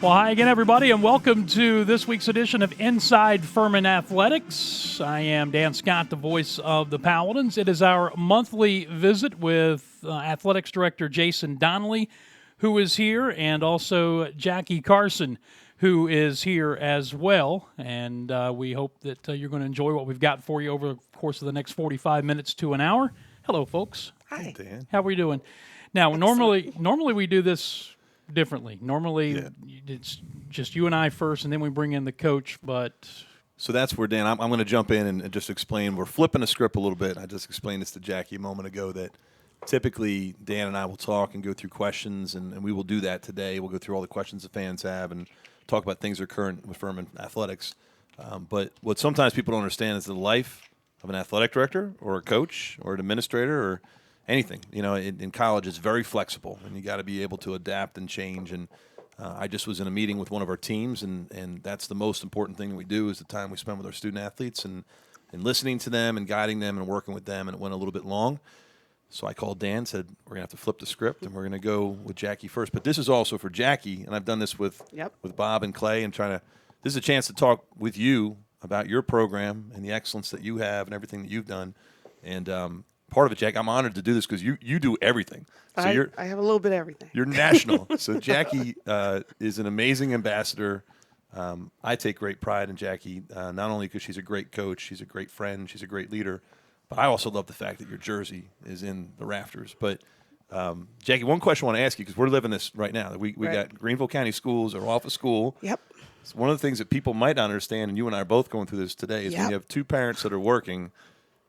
Well, hi again, everybody, and welcome to this week's edition of Inside Furman Athletics. I am Dan Scott, the voice of the Paladins. It is our monthly visit with Athletics Director Jason Donnelly, who is here, and also Jackie Carson, who is here as well. And we hope that you're going to enjoy what we've got for you over the course of the next 45 minutes to an hour. Hello, folks. Hi, Dan. How are we doing? Now, normally we do this differently. Normally, it's just you and I first, and then we bring in the coach. But so that's where, Dan, I'm going to jump in and just explain. We're flipping the script a little bit. I just explained this to Jackie a moment ago that typically Dan and I will talk and go through questions, and we will do that today. We'll go through all the questions the fans have and talk about things that are current with Furman athletics. But what sometimes people don't understand is the life of an athletic director or a coach or an administrator or anything. You know, in college, it's very flexible, and you got to be able to adapt and change. And I just was in a meeting with one of our teams, and that's the most important thing we do is the time we spend with our student athletes and listening to them and guiding them and working with them. And it went a little bit long. So I called Dan, said, we're going to have to flip the script, and we're going to go with Jackie first. But this is also for Jackie, and I've done this with Bob and Clay, and this is a chance to talk with you about your program and the excellence that you have and everything that you've done. And part of it, Jack, I'm honored to do this because you do everything. So I have a little bit of everything. You're national. So Jackie is an amazing ambassador. I take great pride in Jackie, not only because she's a great coach, she's a great friend, she's a great leader, but I also love the fact that your jersey is in the rafters. But Jackie, one question I want to ask you, because we're living this right now. We got Greenville County Schools are off of school. Yep. So one of the things that people might not understand, and you and I are both going through this today, is when you have two parents that are working,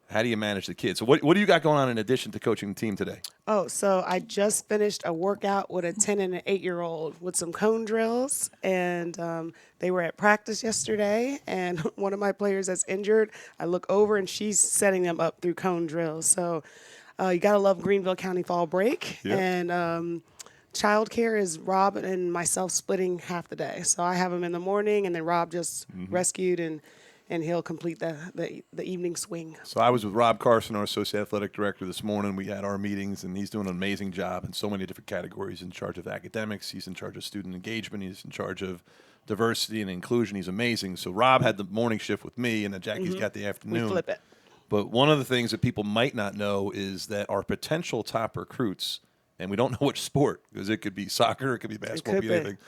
how do you manage the kids? So what do you got going on in addition to coaching the team today? Oh, so I just finished a workout with a 10 and an 8-year-old with some cone drills, and they were at practice yesterday, and one of my players that's injured, I look over, and she's setting them up through cone drills. So you got to love Greenville County fall break. Yep. And childcare is Rob and myself splitting half the day. So I have them in the morning, and then Rob just rescued and he'll complete the evening swing. So I was with Rob Carson, our Associate Athletic Director, this morning. We had our meetings, and he's doing an amazing job in so many different categories. He's in charge of academics. He's in charge of student engagement. He's in charge of diversity and inclusion. He's amazing. So Rob had the morning shift with me, and then Jackie's got the afternoon. We flip it. But one of the things that people might not know is that our potential top recruits, and we don't know which sport, because it could be soccer, it could be basketball, it could be anything,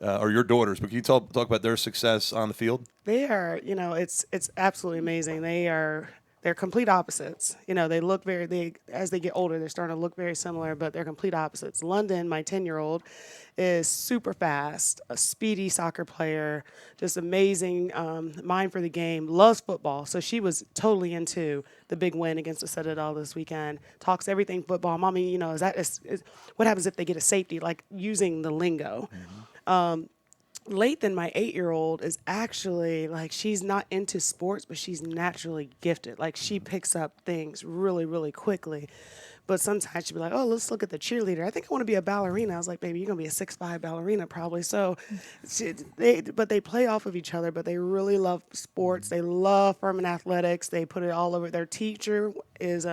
or your daughters. But can you talk about their success on the field? They are, it's absolutely amazing. They're complete opposites. They look as they get older, they're starting to look very similar, but they're complete opposites. London, my 10-year-old, is super fast, a speedy soccer player, just amazing, mind for the game, loves football. So she was totally into the big win against the Citadel this weekend. Talks everything football. Mommy, what happens if they get a safety? Like using the lingo. Lathan, my 8-year-old, is actually, she's not into sports, but she's naturally gifted. She picks up things really, really quickly. But sometimes she'd be like, oh, let's look at the cheerleader. I think I want to be a ballerina. I was like, baby, you're going to be a 6'5" ballerina probably. So, but they play off of each other, but they really love sports. They love Furman athletics. They put it all over. Their teacher is,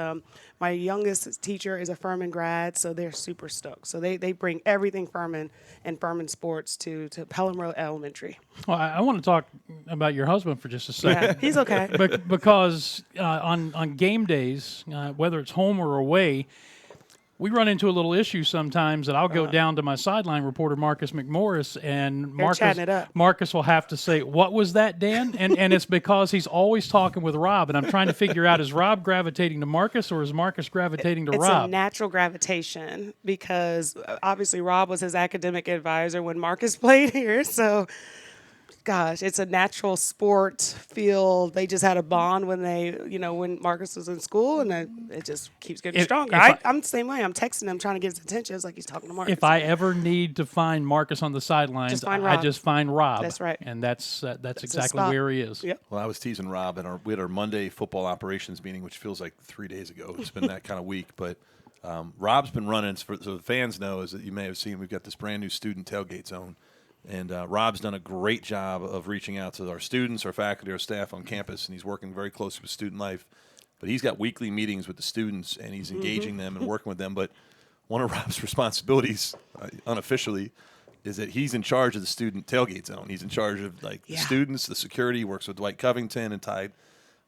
my youngest teacher is a Furman grad, so they're super stoked. So they bring everything Furman and Furman sports to Pelham Road Elementary. well, I want to talk about your husband for just a second. Yeah, he's okay. Because on game days, whether it's home or away, we run into a little issue sometimes that I'll go down to my sideline reporter, Marcus McMorris, and chatting it up. Marcus will have to say, what was that, Dan? And it's because he's always talking with Rob, and I'm trying to figure out, is Rob gravitating to Marcus or is Marcus gravitating to Rob? Rob? It's a natural gravitation because obviously Rob was his academic advisor when Marcus played here, so... Gosh, it's a natural sport field. They just had a bond when when Marcus was in school, and it just keeps getting stronger. I'm the same way. I'm texting him, trying to get his attention. It's like he's talking to Marcus. If I ever need to find Marcus on the sidelines, I just find Rob. That's right. And that's exactly where he is. Yep. Well, I was teasing Rob, and we had our Monday football operations meeting, which feels like 3 days ago. It's been that kind of week. But Rob's been running, so the fans know, is that you may have seen, we've got this brand new student tailgate zone. And Rob's done a great job of reaching out to our students, our faculty, our staff on campus, and he's working very closely with student life. But he's got weekly meetings with the students, and he's engaging them and working with them. But one of Rob's responsibilities, unofficially, is that he's in charge of the student tailgate zone. He's in charge of the students, the security. Works with Dwight Covington and Tide.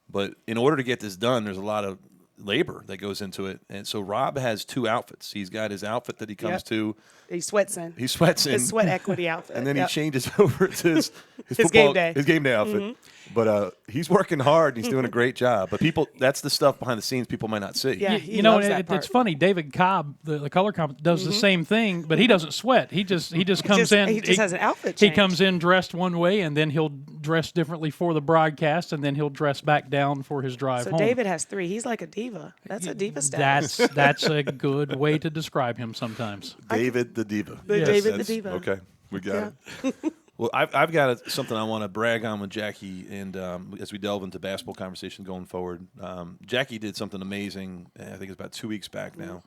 But in order to get this done, there's a lot of labor that goes into it. And so Rob has 2 outfits. He's got his outfit that he comes to. He sweats in. He sweats in. His sweat equity outfit. And then he changes over to his game day. His game day outfit. But he's working hard. And he's doing a great job. But that's the stuff behind the scenes people might not see. Yeah, you know, it's funny. David Cobb, the color comp, does the same thing, but he doesn't sweat. He just comes in. He just has an outfit change. He comes in dressed one way, and then he'll dress differently for the broadcast, and then he'll dress back down for his drive home. So David has 3. He's like a diva. That's a diva status. That's a good way to describe him sometimes. David the Diva. David the Diva. Okay, we got it. Well, I've got something I want to brag on with Jackie, and as we delve into basketball conversation going forward, Jackie did something amazing. I think it's about 2 weeks back now.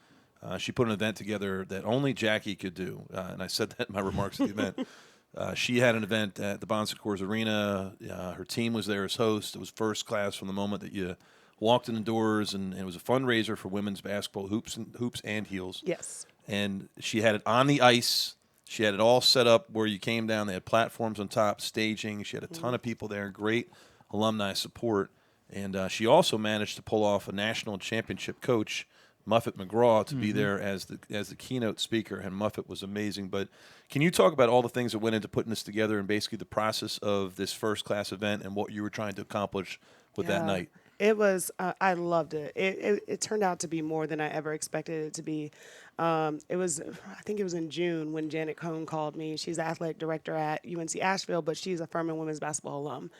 She put an event together that only Jackie could do, and I said that in my remarks at the event. She had an event at the Bon Secours Arena. Her team was there as host. It was first class from the moment that you walked in the doors, and it was a fundraiser for women's basketball, hoops and heels. Yes. And she had it on the ice. She had it all set up where you came down. They had platforms on top, staging. She had a ton of people there, great alumni support. And she also managed to pull off a national championship coach, Muffet McGraw, to be there as the keynote speaker. And Muffet was amazing. But can you talk about all the things that went into putting this together and basically the process of this first-class event and what you were trying to accomplish with that night? It was, I loved it. It turned out to be more than I ever expected it to be. I think it was in June when Janet Cohn called me. She's the athletic director at UNC Asheville, but she's a Furman women's basketball alum.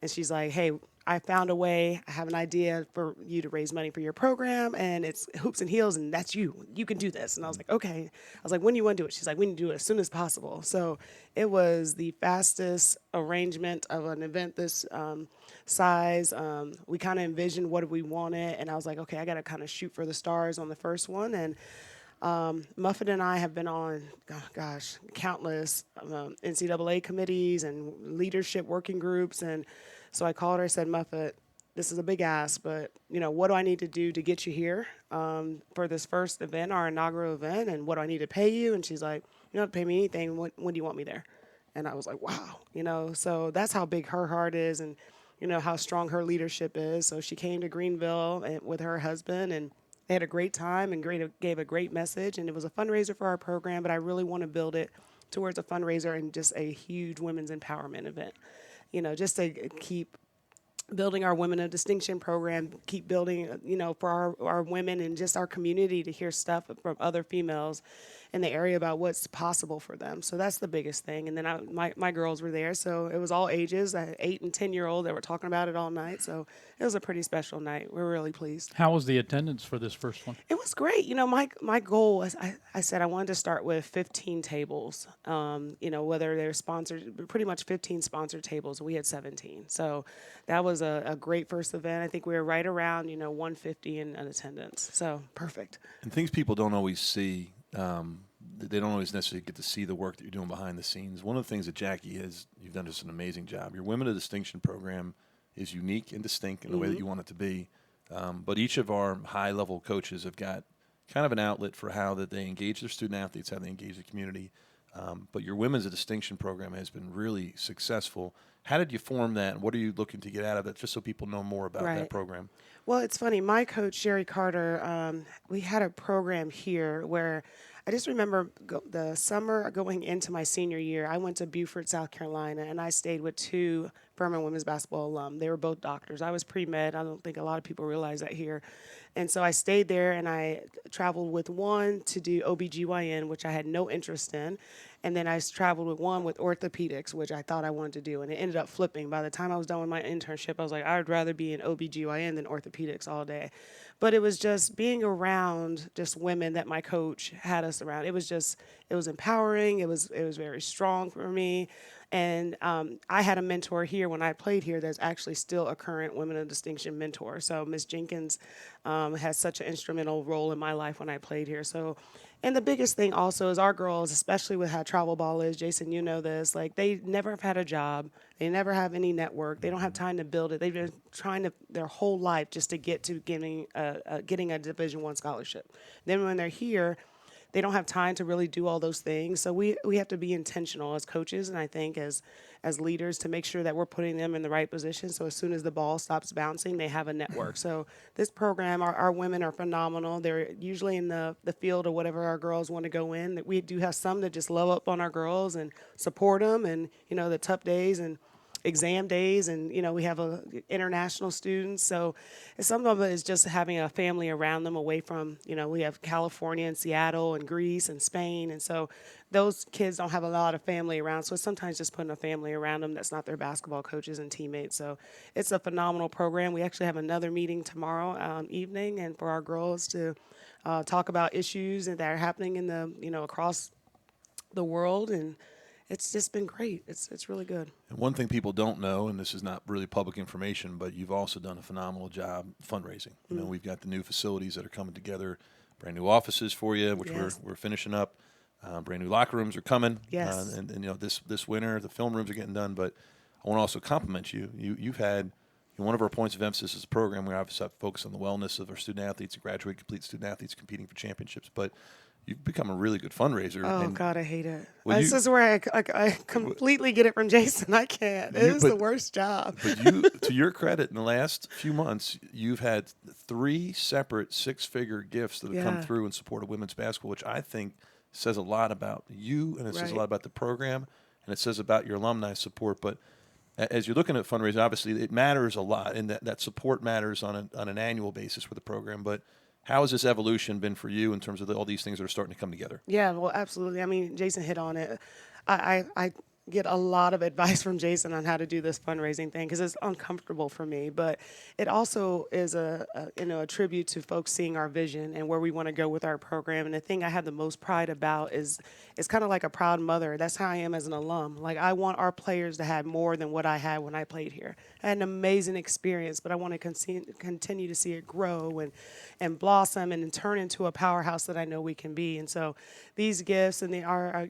And she's like, hey, I found a way. I have an idea for you to raise money for your program, and it's hoops and heels, and that's you. You can do this. And I was like, okay. I was like, when do you want to do it? She's like, we need to do it as soon as possible. So it was the fastest arrangement of an event this size. We kind of envisioned what we wanted, and I was like, okay, I got to kind of shoot for the stars on the first one. And Muffet and I have been on, countless NCAA committees and leadership working groups. And so I called her and said, Muffet, this is a big ask, but, what do I need to do to get you here for this first event, our inaugural event, and what do I need to pay you? And she's like, you don't have to pay me anything. When do you want me there? And I was like, wow, so that's how big her heart is and, how strong her leadership is. So she came to Greenville with her husband, and they had a great time and gave a great message. And it was a fundraiser for our program, but I really want to build it towards a fundraiser and just a huge women's empowerment event, just to keep building our Women of Distinction program, keep building, for our women and just our community to hear stuff from other females in the area about what's possible for them. So that's the biggest thing. And then my girls were there, so it was all ages, 8 and 10-year-old that were talking about it all night. So it was a pretty special night. We're really pleased. How was the attendance for this first one? It was great. My goal was, I said I wanted to start with 15 tables, whether they're sponsored, pretty much 15 sponsored tables. We had 17. So that was a great first event. I think we were right around, 150 in attendance. So perfect. And things people don't always see, they don't always necessarily get to see the work that you're doing behind the scenes. One of the things that Jackie you've done just an amazing job. Your Women of Distinction program is unique and distinct in the way that you want it to be. But each of our high-level coaches have got kind of an outlet for how that they engage their student athletes, how they engage the community. But your Women's of Distinction program has been really successful. How did you form that, and what are you looking to get out of it, just so people know more about that program? Well, it's funny. My coach, Sherry Carter, we had a program here where I just remember the summer going into my senior year, I went to Beaufort, South Carolina, and I stayed with 2 Furman women's basketball alum. They were both doctors. I was pre-med. I don't think a lot of people realize that here. And so I stayed there, and I traveled with one to do OBGYN, which I had no interest in. And then I traveled with one with orthopedics, which I thought I wanted to do. And it ended up flipping. By the time I was done with my internship, I was like, I would rather be in OBGYN than orthopedics all day. But it was just being around just women that my coach had us around. It was empowering. It was very strong for me. And I had a mentor here when I played here that's actually still a current Women of Distinction mentor. So Ms. Jenkins has such an instrumental role in my life when I played here. So, and the biggest thing also is our girls, especially with how travel ball is, Jason, you know this, like they never have had a job. They never have any network. They don't have time to build it. They've been trying their whole life just to get to getting a Division I scholarship. Then when they're here, they don't have time to really do all those things. So we have to be intentional as coaches, and I think as leaders, to make sure that we're putting them in the right position. So as soon as the ball stops bouncing, they have a network. So this program, our women are phenomenal. They're usually in the field or whatever our girls want to go in. That we do have some that just love up on our girls and support them, and the tough days and exam days, and we have international students. So some of it is just having a family around them, away from we have California and Seattle and Greece and Spain, and so those kids don't have a lot of family around. So it's sometimes just putting a family around them that's not their basketball coaches and teammates. So it's a phenomenal program. We actually have another meeting tomorrow evening, and for our girls to talk about issues that are happening in the across the world, and it's just been great. It's really good. And one thing people don't know, and this is not really public information, but you've also done a phenomenal job fundraising. We've got the new facilities that are coming together, brand new offices for you, which we're finishing up. Brand new locker rooms are coming. Yes. And this winter, the film rooms are getting done. But I want to also compliment you. You've had one of our points of emphasis as a program. We obviously have to focus on the wellness of our student athletes and graduate complete student athletes competing for championships. But you've become a really good fundraiser. Oh, God, I hate it. Well, this is where I completely get it from Jason. I can't. It is the worst job. But to your credit, in the last few months, you've had 3 separate 6-figure gifts that have come through in support of women's basketball, which I think says a lot about you, and it says a lot about the program, and it says about your alumni support. But as you're looking at fundraising, obviously it matters a lot, and that support matters on an annual basis for the program. But how has this evolution been for you in terms of all these things that are starting to come together? Yeah, well, absolutely. I mean, Jason hit on it. I get a lot of advice from Jason on how to do this fundraising thing, because it's uncomfortable for me, but it also is a tribute to folks seeing our vision and where we want to go with our program. And the thing I have the most pride about is it's kind of like a proud mother. That's how I am as an alum. Like, I want our players to have more than what I had when I played here. I had an amazing experience, but I want to continue to see it grow and blossom and turn into a powerhouse that I know we can be. And so these gifts, and they are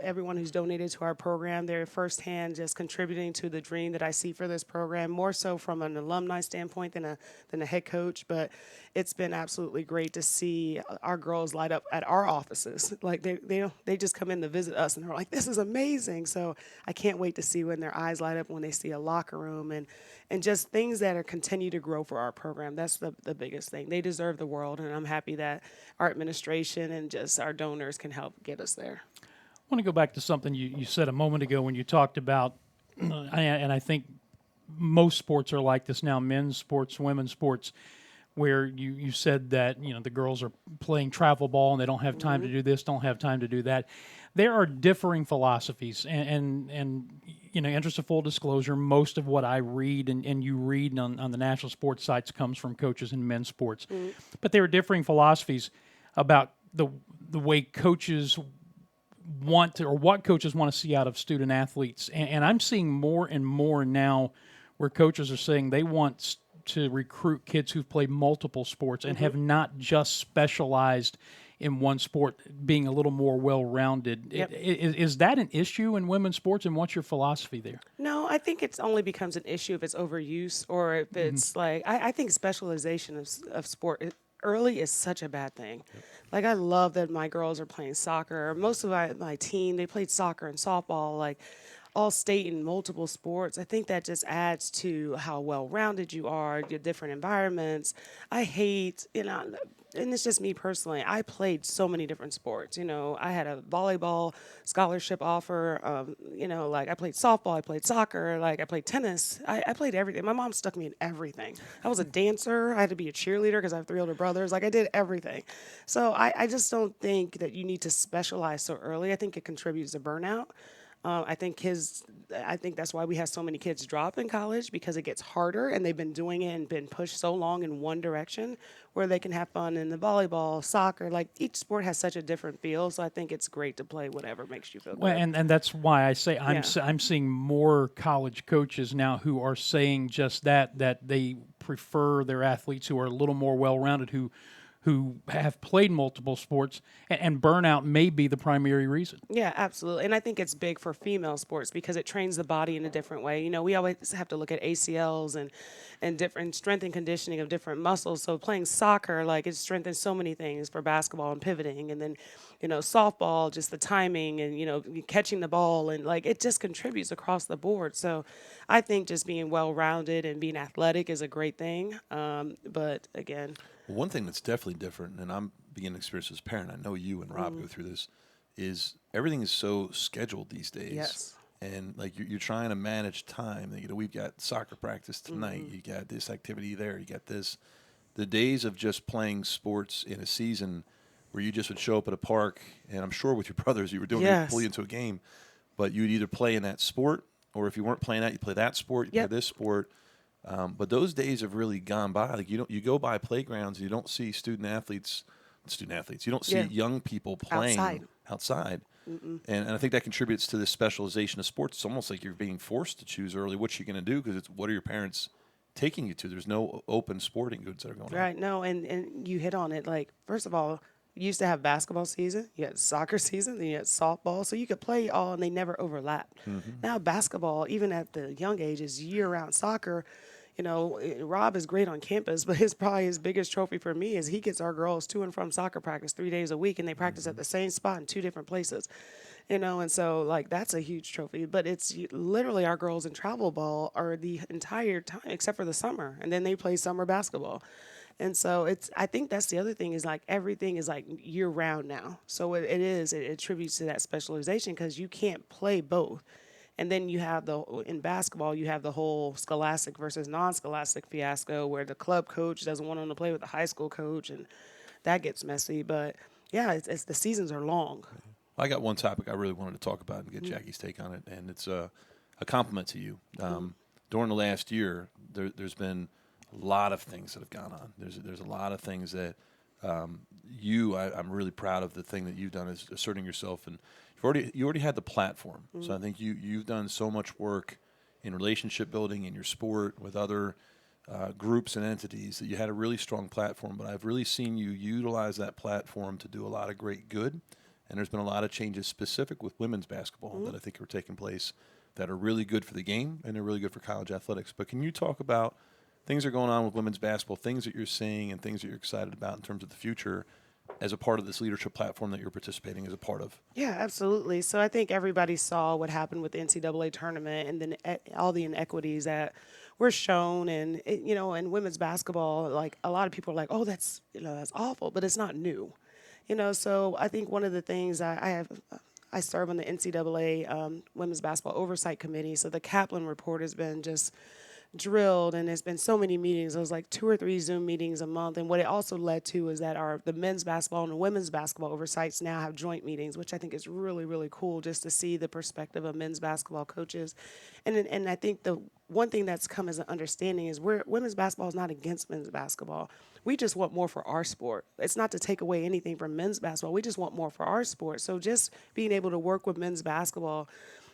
everyone who's donated to our program, they're firsthand just contributing to the dream that I see for this program, more so from an alumni standpoint than a head coach. But it's been absolutely great to see our girls light up at our offices. Like, they just come in to visit us, and they're like, this is amazing. So I can't wait to see when their eyes light up when they see a locker room and just things that are continue to grow for our program. That's the biggest thing. They deserve the world, and I'm happy that our administration and just our donors can help get us there. I want to go back to something you said a moment ago when you talked about, and I think most sports are like this now, men's sports, women's sports, where you said that the girls are playing travel ball and they don't have time to do this, don't have time to do that. There are differing philosophies, and interest of full disclosure, most of what I read and you read on the national sports sites comes from coaches in men's sports. But there are differing philosophies about the way coaches want to, or what coaches want to see out of student athletes. And I'm seeing more and more now where coaches are saying they want to recruit kids who've played multiple sports and have not just specialized in one sport, being a little more well-rounded. Yep. Is that an issue in women's sports, and what's your philosophy there? No, I think it only becomes an issue if it's overuse, or if it's like, I think specialization of sport early is such a bad thing. Like, I love that my girls are playing soccer. Most of my team, they played soccer and softball, like all state in multiple sports. I think that just adds to how well-rounded you are, your different environments. I hate, and it's just me personally, I played so many different sports. I had a volleyball scholarship offer. Like, I played softball, I played soccer, like I played tennis. I played everything. My mom stuck me in everything. I was a dancer. I had to be a cheerleader because I have 3 older brothers. Like, I did everything. So I just don't think that you need to specialize so early. I think it contributes to burnout. I think that's why we have so many kids drop in college, because it gets harder, and they've been doing it and been pushed so long in one direction, where they can have fun in the volleyball, soccer. Like, each sport has such a different feel, so I think it's great to play whatever makes you feel good. Well, and that's why I say I'm seeing more college coaches now who are saying just that they prefer their athletes who are a little more well-rounded, who who have played multiple sports, and burnout may be the primary reason. Yeah, absolutely. And I think it's big for female sports because it trains the body in a different way. You know, we always have to look at ACLs and different strength and conditioning of different muscles. So playing soccer, like it strengthens so many things for basketball and pivoting. And then, you know, softball, just the timing and, you know, catching the ball and like it just contributes across the board. So I think just being well-rounded and being athletic is a great thing. But again, Well, one thing that's definitely different, and I'm beginning to experience as a parent, I know you and Rob go through this, is everything is so scheduled these days. Yes. And like you're trying to manage time. You know, we've got soccer practice tonight. You got this activity there. You got this. The days of just playing sports in a season where you just would show up at a park, and I'm sure with your brothers you were doing it, pull you into a game, but you'd either play in that sport, or if you weren't playing that, you play that sport, you play this sport. But those days have really gone by. Like you go by playgrounds and you don't see student athletes. You don't see young people playing outside. And I think that contributes to this specialization of sports. It's almost like you're being forced to choose early what you're going to do because it's what are your parents taking you to? There's no open sporting goods that are going on. Right. No, and you hit on it. Like, first of all, you used to have basketball season, you had soccer season, then you had softball. So you could play all and they never overlapped. Now basketball, even at the young age, is year-round soccer. You know, Rob is great on campus, but probably his biggest trophy for me is he gets our girls to and from soccer practice 3 days a week, and they practice at the same spot in 2 different places. You know, and so, like, that's a huge trophy. But it's literally our girls in travel ball are the entire time, except for the summer, and then they play summer basketball. And so I think that's the other thing is, like, everything is, like, year-round now. So it attributes to that specialization because you can't play both. And then you have in basketball, you have the whole scholastic versus non-scholastic fiasco where the club coach doesn't want them to play with the high school coach, and that gets messy. But, yeah, it's the seasons are long. I got one topic I really wanted to talk about and get Jackie's take on it, and it's a compliment to you. During the last year, there's been a lot of things that have gone on. There's a lot of things that I'm really proud of the thing that you've done is asserting yourself, and you already had the platform. So I think you've done so much work in relationship building in your sport with other groups and entities that you had a really strong platform. But I've really seen you utilize that platform to do a lot of great good, and there's been a lot of changes specific with women's basketball that I think are taking place that are really good for the game and they're really good for college athletics. But can you talk about things that are going on with women's basketball, things that you're seeing and things that you're excited about in terms of the future as a part of this leadership platform that you're participating as a part of? Yeah, absolutely. So I think everybody saw what happened with the NCAA tournament and then all the inequities that were shown. And, in women's basketball, like a lot of people are like, oh, that's awful, but it's not new. So I think one of the things I serve on the NCAA Women's Basketball Oversight Committee. So the Kaplan report has been just drilled, and there's been so many meetings. It was like 2 or 3 Zoom meetings a month. And what it also led to is that the men's basketball and the women's basketball oversights now have joint meetings, which I think is really, really cool just to see the perspective of men's basketball coaches. And I think the one thing that's come as an understanding is women's basketball is not against men's basketball. We just want more for our sport. It's not to take away anything from men's basketball. We just want more for our sport. So just being able to work with men's basketball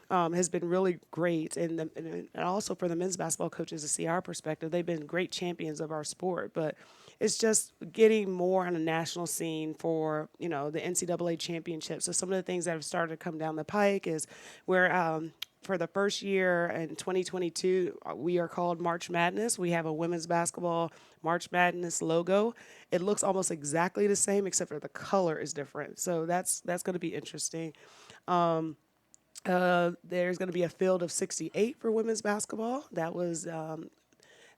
has been really great. And also for the men's basketball coaches to see our perspective, they've been great champions of our sport. But it's just getting more on a national scene for, the NCAA championship. So some of the things that have started to come down the pike is where for the first year in 2022, we are called March Madness. We have a women's basketball March Madness logo. It looks almost exactly the same, except for the color is different. So that's going to be interesting. There's going to be a field of 68 for women's basketball.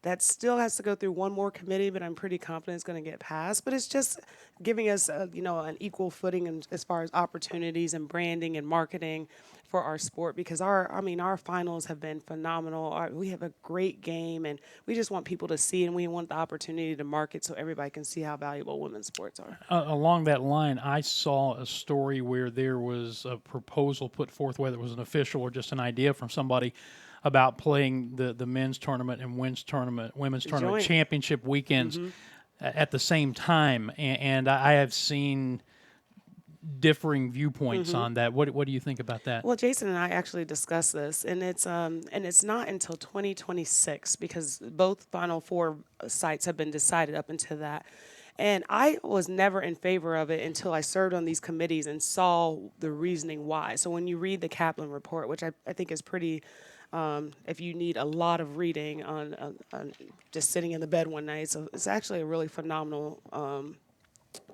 That still has to go through one more committee, but I'm pretty confident it's going to get passed. But it's just giving us, an equal footing as far as opportunities and branding and marketing for our sport, because our finals have been phenomenal. We have a great game, and we just want people to see, and we want the opportunity to market so everybody can see how valuable women's sports are. Along that line, I saw a story where there was a proposal put forth, whether it was an official or just an idea from somebody, about playing the men's tournament and women's tournament championship weekends at the same time. And I have seen differing viewpoints on that. What do you think about that? Well, Jason and I actually discussed this, and it's not until 2026 because both Final Four sites have been decided up until that. And I was never in favor of it until I served on these committees and saw the reasoning why. So when you read the Kaplan report, which I think is pretty, if you need a lot of reading on just sitting in the bed one night, so it's actually a really phenomenal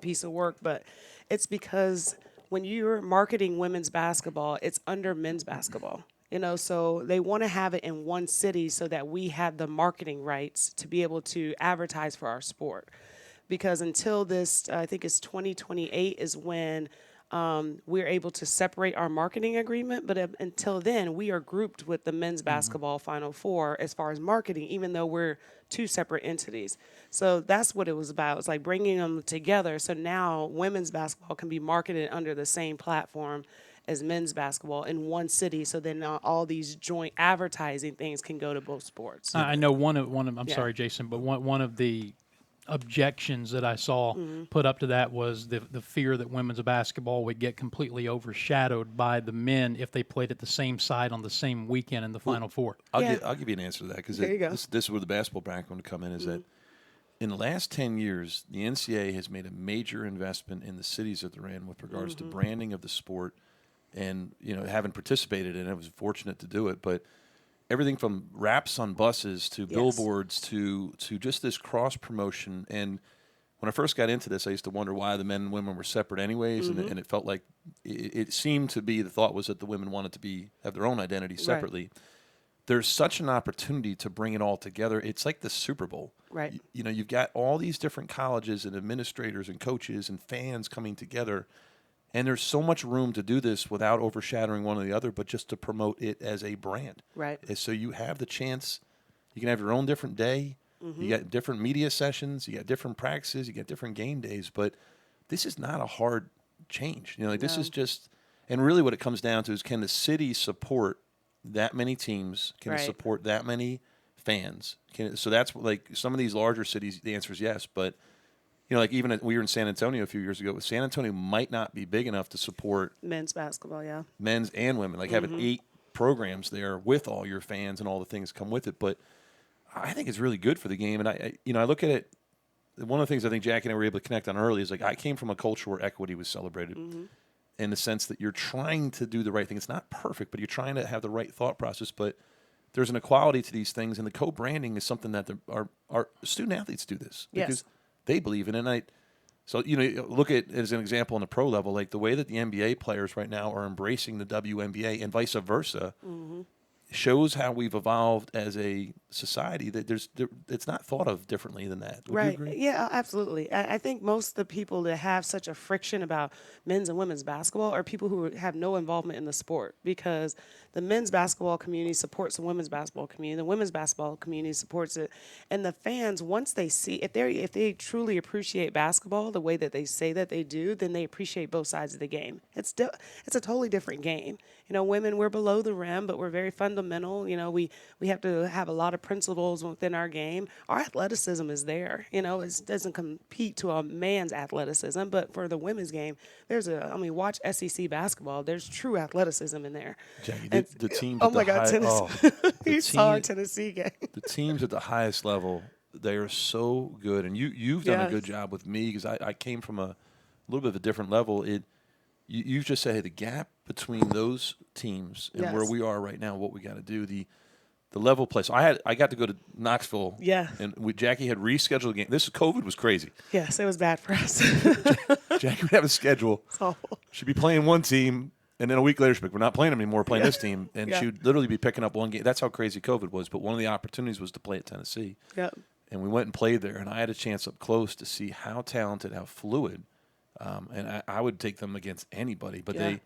piece of work. But it's because when you're marketing women's basketball, it's under men's basketball. So they want to have it in one city so that we have the marketing rights to be able to advertise for our sport. Because until this, I think it's 2028 is when we're able to separate our marketing agreement. But until then, we are grouped with the men's basketball Final Four as far as marketing, even though we're two separate entities. So that's what it was about. It's like bringing them together. So now women's basketball can be marketed under the same platform as men's basketball in one city. So then all these joint advertising things can go to both sports. I know one of I'm sorry, Jason, but one of the objections that I saw put up to that was the fear that women's basketball would get completely overshadowed by the men if they played at the same side on the same weekend in the Final Four. I'll give you an answer to that, because There this is where the basketball background would come in, is that in the last 10 years, the NCAA has made a major investment in the cities that they're in with regards to branding of the sport. And, having participated in it, I was fortunate to do it, but everything from wraps on buses to billboards to just this cross promotion. And when I first got into this, I used to wonder why the men and women were separate anyways, and it felt like it seemed to be, the thought was that the women wanted to have their own identity separately. Right. There's such an opportunity to bring it all together. It's like the Super Bowl. Right. You've got all these different colleges and administrators and coaches and fans coming together. And there's so much room to do this without overshadowing one or the other, but just to promote it as a brand. Right. And so you have the chance. You can have your own different day. You got different media sessions. You got different practices. You got different game days. But this is not a hard change. This is just, and really what it comes down to is, can the city support that many teams? Can it support that many fans? So that's like some of these larger cities, the answer is yes. But like even we were in San Antonio a few years ago. San Antonio might not be big enough to support men's basketball, men's and women. Like having 8 programs there with all your fans and all the things that come with it. But I think it's really good for the game. And I look at it. One of the things I think Jackie and I were able to connect on early is, like, I came from a culture where equity was celebrated, in the sense that you're trying to do the right thing. It's not perfect, but you're trying to have the right thought process. But there's an equality to these things, and the co-branding is something that our student athletes do this because they believe in it. So, look at, as an example on the pro level, like the way that the NBA players right now are embracing the WNBA and vice versa shows how we've evolved as a society, that it's not thought of differently than that. Would you agree? Yeah, absolutely. I think most of the people that have such a friction about men's and women's basketball are people who have no involvement in the sport, because the men's basketball community supports the women's basketball community, the women's basketball community supports it, and the fans, once they see, if they truly appreciate basketball the way that they say that they do, then they appreciate both sides of the game. It's a totally different game. Women, we're below the rim, but we're very fundamental. We have to have a lot of principles within our game. Our athleticism is there. It doesn't compete to a man's athleticism, but for the women's game, watch SEC basketball. There's true athleticism in there. Jackie, the teams. Oh my God, Tennessee! You saw our Tennessee game. The teams at the highest level, they are so good, and you've done a good job with me, because I came from a little bit of a different level. You've just said, hey, the gap between those teams and where we are right now, what we got to do, the level play. So I got to go to Knoxville. Yeah. And Jackie had rescheduled a game. COVID was crazy. Yes, it was bad for us. Jackie would have a schedule. It's awful. She'd be playing one team, and then a week later she'd be like, we're not playing them anymore, we're playing this team. And she would literally be picking up one game. That's how crazy COVID was. But one of the opportunities was to play at Tennessee. Yep. And we went and played there, and I had a chance up close to see how talented, how fluid. And I would take them against anybody. But they're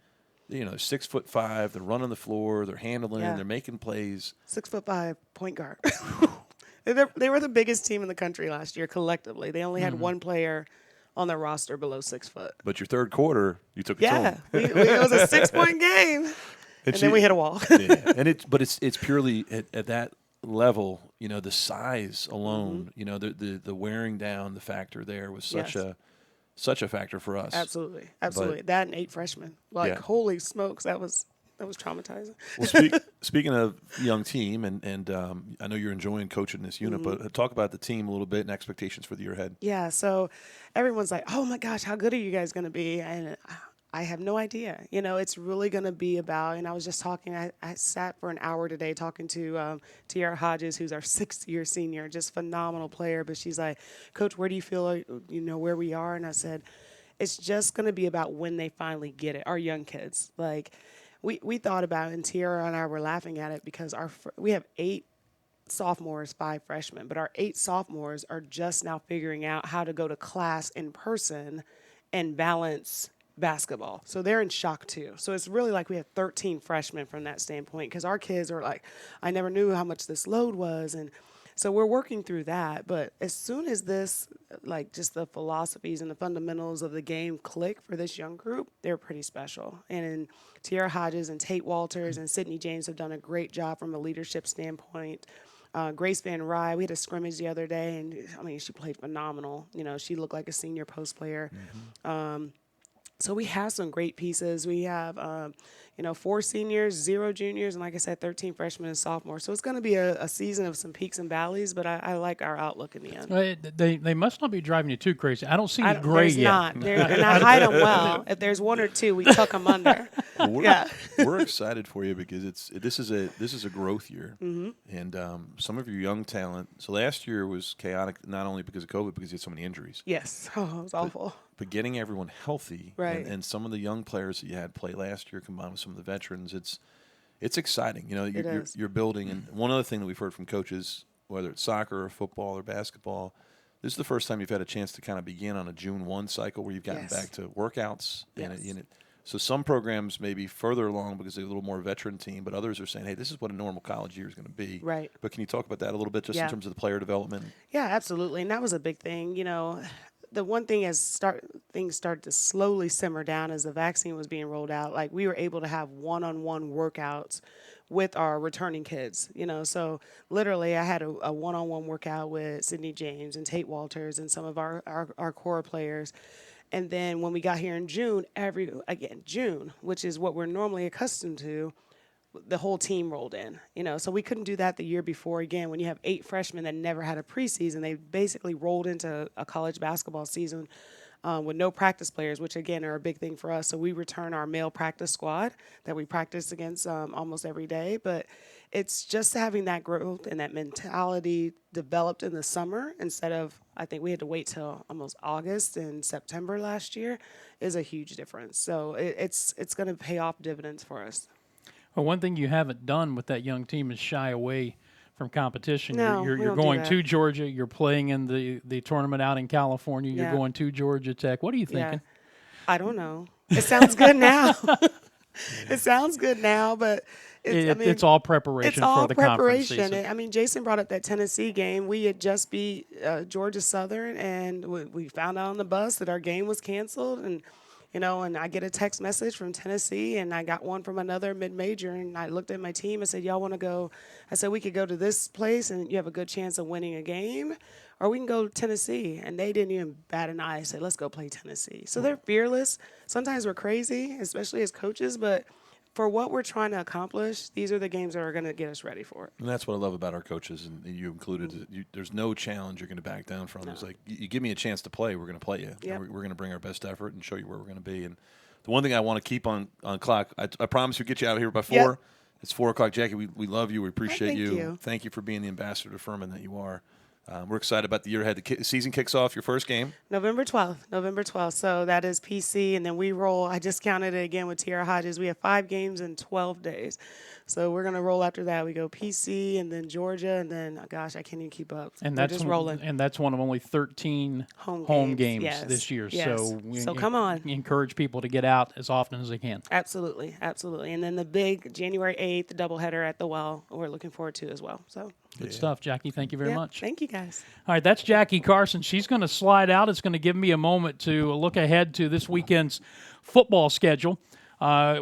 6'5", they're running the floor, they're handling, they're making plays. 6'5" point guard. They were the biggest team in the country last year collectively. They only had one player on their roster below 6 foot. But your third quarter, you took it to them. It was a 6-point game, and then we hit a wall. And it's purely at that level. The size alone. The wearing down the factor there was such a factor for us. Absolutely. That and 8 freshmen. Holy smokes, that was That was traumatizing. Well, speaking of young team, and I know you're enjoying coaching this unit, but talk about the team a little bit and expectations for the year ahead. Yeah, so everyone's like, oh my gosh, how good are you guys going to be? And I have no idea. It's really going to be about, and I was just talking, I sat for an hour today talking to Tiara Hodges, who's our 6th-year senior, just phenomenal player. But she's like, Coach, where do you feel like, where we are? And I said, it's just going to be about when they finally get it, our young kids. Like, we thought about it, and Tiara and I were laughing at it because we have 8 sophomores, 5 freshmen, but our 8 sophomores are just now figuring out how to go to class in person and balance basketball. So they're in shock too. So it's really like we have 13 freshmen from that standpoint, because our kids are like, I never knew how much this load was. And so we're working through that. But as soon as this, like just the philosophies and the fundamentals of the game click for this young group, they're pretty special. And Tiara Hodges and Tate Walters and Sydney James have done a great job from a leadership standpoint. Grace Van Rye, we had a scrimmage the other day, and she played phenomenal. She looked like a senior post player. So we have some great pieces. We have, 4 seniors, 0 juniors, and like I said, 13 freshmen and sophomores. So it's going to be a season of some peaks and valleys, but I like our outlook in the end. They must not be driving you too crazy. I don't see any gray there's yet. Not. And I hide them well. If there's 1 or 2, we tuck them under. Well, we're excited for you because this is a growth year, and some of your young talent. So last year was chaotic, not only because of COVID, because you had so many injuries. Yes, it was awful. But getting everyone healthy, right, and some of the young players that you had play last year combined with some of the veterans, it's exciting. You're building. And one other thing that we've heard from coaches, whether it's soccer or football or basketball, this is the first time you've had a chance to kind of begin on a June 1 cycle where you've gotten back to workouts. Yes. So some programs may be further along because they're a little more veteran team, but others are saying, hey, this is what a normal college year is going to be. Right. But can you talk about that a little bit just in terms of the player development? Yeah, absolutely. And that was a big thing. The one thing things started to slowly simmer down as the vaccine was being rolled out. Like, we were able to have one-on-one workouts with our returning kids, So literally I had a one-on-one workout with Sydney James and Tate Walters and some of our core players. And then when we got here in June, June, which is what we're normally accustomed to, the whole team rolled in, So we couldn't do that the year before. Again, when you have 8 freshmen that never had a preseason, they basically rolled into a college basketball season with no practice players, which, again, are a big thing for us. So we return our male practice squad that we practice against almost every day. But it's just having that growth and that mentality developed in the summer instead of, I think we had to wait till almost August and September last year, is a huge difference. So it's going to pay off dividends for us. Well, one thing you haven't done with that young team is shy away from competition. No, you're going to Georgia. You're playing in the tournament out in California. You're going to Georgia Tech. What are you thinking? I don't know. It sounds good now. It sounds good now, but it's all preparation for the conference season. Jason brought up that Tennessee game. We had just beat Georgia Southern, and we found out on the bus that our game was canceled, and I get a text message from Tennessee, and I got one from another mid-major, and I looked at my team and said, y'all want to go? I said, we could go to this place, and you have a good chance of winning a game, or we can go to Tennessee. And they didn't even bat an eye. I said, let's go play Tennessee. So they're fearless. Sometimes we're crazy, especially as coaches, but for what we're trying to accomplish, these are the games that are going to get us ready for it. And that's what I love about our coaches, and you included. There's no challenge you're going to back down from. No. It's like, you give me a chance to play, we're going to play you. Yep. We're going to bring our best effort and show you where we're going to be. And the one thing I want to keep on clock, I promise you get you out of here by 4. Yep. It's 4 o'clock. Jackie, we love you. We appreciate Thank you. Thank you for being the ambassador to Furman that you are. We're excited about the year ahead. The season kicks off, your first game? November 12th. So that is PC, and then we roll. I just counted it again with Tiara Hodges. We have 5 games in 12 days. So we're going to roll after that. We go PC and then Georgia, and then, gosh, I can't even keep up. And we're just rolling. And that's one of only 13 home games this year. Yes. So come on. Encourage people to get out as often as they can. Absolutely. And then the big January 8th doubleheader at the Well, we're looking forward to as well. So good stuff, Jackie. Thank you very much. Thank you, guys. All right, that's Jackie Carson. She's going to slide out. It's going to give me a moment to look ahead to this weekend's football schedule,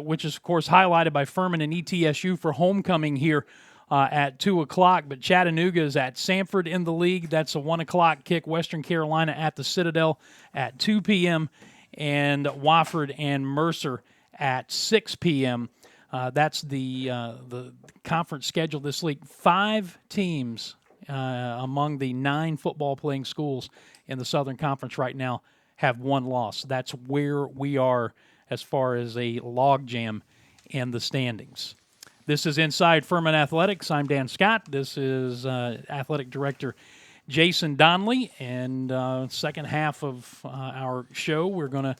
which is, of course, highlighted by Furman and ETSU for homecoming here at 2 o'clock. But Chattanooga is at Samford in the league. That's a 1 o'clock kick. Western Carolina at the Citadel at 2 p.m. and Wofford and Mercer at 6 p.m. That's the conference schedule this week. 5 teams among the 9 football-playing schools in the Southern Conference right now have 1 loss. That's where we are as far as a logjam in the standings. This is Inside Furman Athletics. I'm Dan Scott. This is Athletic Director Jason Donnelly. And second half of our show, we're going to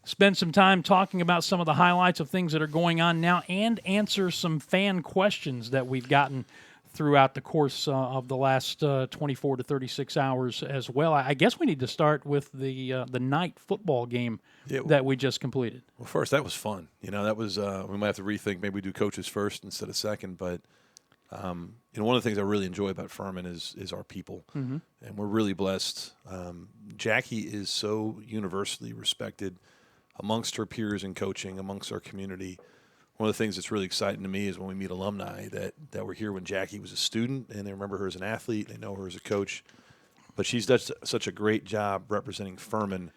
spend some time talking about some of the highlights of things that are going on now and answer some fan questions that we've gotten throughout the course of the last 24 to 36 hours as well. I guess we need to start with the night football game that we just completed. Well, first, that was fun. That was we might have to rethink. Maybe we do coaches first instead of second. But one of the things I really enjoy about Furman is our people, and we're really blessed. Jackie is so universally respected amongst her peers in coaching, amongst our community. One of the things that's really exciting to me is when we meet alumni that were here when Jackie was a student, and they remember her as an athlete, they know her as a coach. But she's done such a great job representing Furman,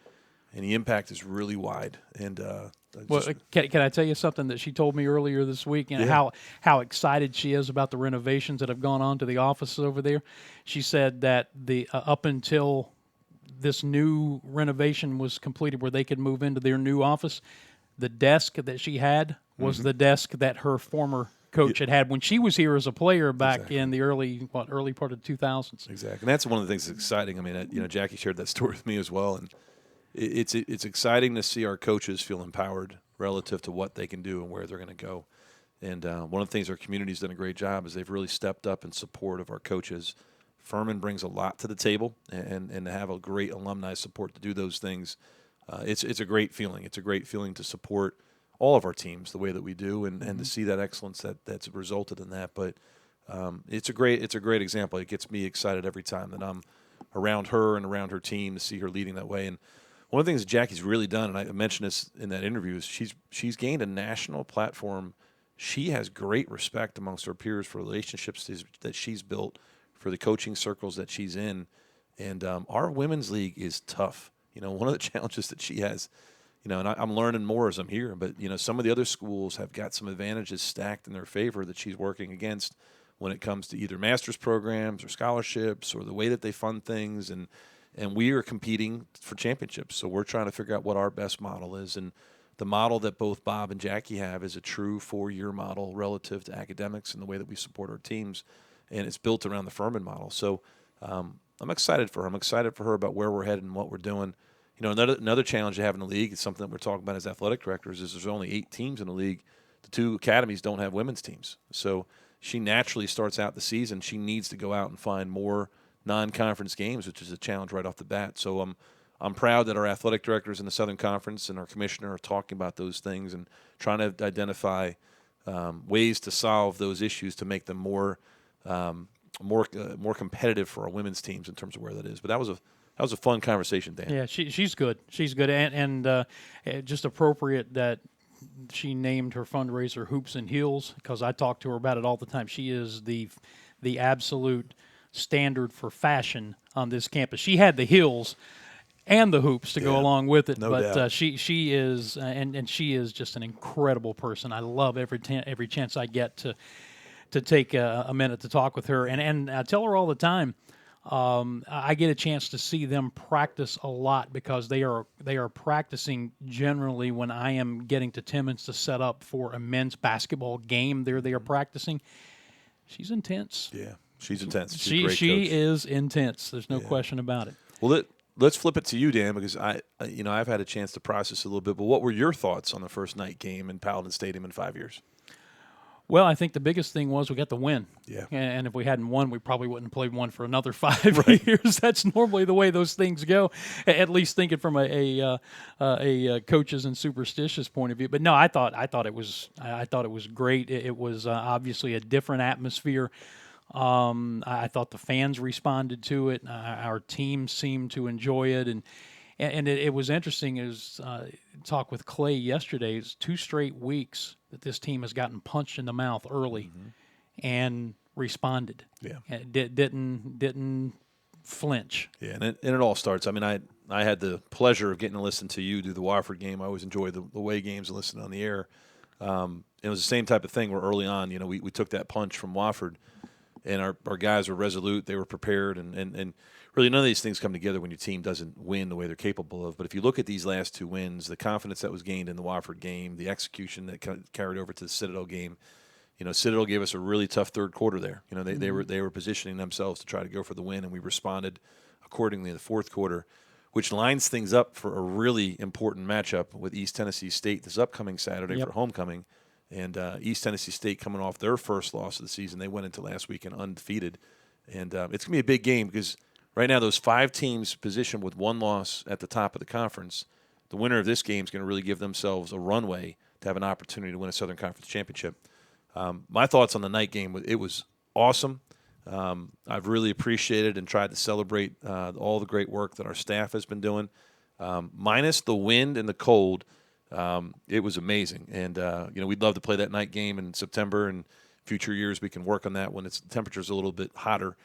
and the impact is really wide. And can I tell you something that she told me earlier this week, and how excited she is about the renovations that have gone on to the offices over there? She said that the up until this new renovation was completed where they could move into their new office, the desk that she had was the desk that her former coach had when she was here as a player back in the early part of the 2000s. Exactly. And that's one of the things that's exciting. I mean, Jackie shared that story with me as well, and it's exciting to see our coaches feel empowered relative to what they can do and where they're going to go. And one of the things our community's done a great job is they've really stepped up in support of our coaches. Furman brings a lot to the table, and to have a great alumni support to do those things, it's a great feeling. It's a great feeling to support all of our teams the way that we do, and to see that excellence that's resulted in that. But it's a great example. It gets me excited every time that I'm around her and around her team to see her leading that way. And one of the things that Jackie's really done, and I mentioned this in that interview, is she's gained a national platform. She has great respect amongst her peers for relationships that she's built, for the coaching circles that she's in. And our women's league is tough. One of the challenges that she has, and I'm learning more as I'm here, but, some of the other schools have got some advantages stacked in their favor that she's working against when it comes to either master's programs or scholarships or the way that they fund things. And we are competing for championships. So we're trying to figure out what our best model is. And the model that both Bob and Jackie have is a true 4-year model relative to academics and the way that we support our teams. And it's built around the Furman model. So I'm excited for her. I'm excited for her about where we're headed and what we're doing. Another challenge you have in the league is something that we're talking about as athletic directors is there's only 8 teams in the league. The 2 academies don't have women's teams. So she naturally starts out the season. She needs to go out and find more non-conference games, which is a challenge right off the bat. So I'm proud that our athletic directors in the Southern Conference and our commissioner are talking about those things and trying to identify ways to solve those issues to make them more competitive for our women's teams in terms of where that is. But that was a fun conversation, Dan. Yeah, she's good. She's good, and just appropriate that she named her fundraiser Hoops and Heels, because I talk to her about it all the time. She is the absolute standard for fashion on this campus. She had the heels and the hoops to go along with it, but she is and she is just an incredible person. I love every chance I get to take a minute to talk with her, and I tell her all the time. I get a chance to see them practice a lot because they are practicing generally when I am getting to Timmons to set up for a men's basketball game. They are practicing. She's intense. Yeah, she's intense. She's a great she coach. is intense. There's no question about it. Well, let's flip it to you, Dan, because I've had a chance to process a little bit. But what were your thoughts on the first night game in Paladin Stadium in 5 years? Well, I think the biggest thing was we got the win. Yeah. And if we hadn't won, we probably wouldn't have played one for another 5 years. That's normally the way those things go, at least thinking from a coaches and superstitious point of view. But no, I thought it was great. It was obviously a different atmosphere. I thought the fans responded to it. Our team seemed to enjoy it, and it was interesting. Is talk with Clay yesterday. It's 2 straight weeks that this team has gotten punched in the mouth early, and responded. Yeah, and didn't flinch. Yeah, and it all starts. I mean, I had the pleasure of getting to listen to you do the Wofford game. I always enjoy the away games and listen on the air. it was the same type of thing where early on, we took that punch from Wofford, and our guys were resolute. They were prepared, and really none of these things come together when your team doesn't win the way they're capable of. But if you look at these last 2 wins, the confidence that was gained in the Wofford game, the execution that carried over to the Citadel game, Citadel gave us a really tough third quarter there. They were positioning themselves to try to go for the win, and we responded accordingly in the fourth quarter, which lines things up for a really important matchup with East Tennessee State this upcoming Saturday for homecoming. And East Tennessee State coming off their first loss of the season. They went into last weekend undefeated. And it's going to be a big game because right now those 5 teams positioned with 1 loss at the top of the conference, the winner of this game is going to really give themselves a runway to have an opportunity to win a Southern Conference championship. My thoughts on the night game, it was awesome. I've really appreciated and tried to celebrate all the great work that our staff has been doing. Minus the wind and the cold, it was amazing. And, we'd love to play that night game in September, and future years we can work on that when the temperature's a little bit hotter.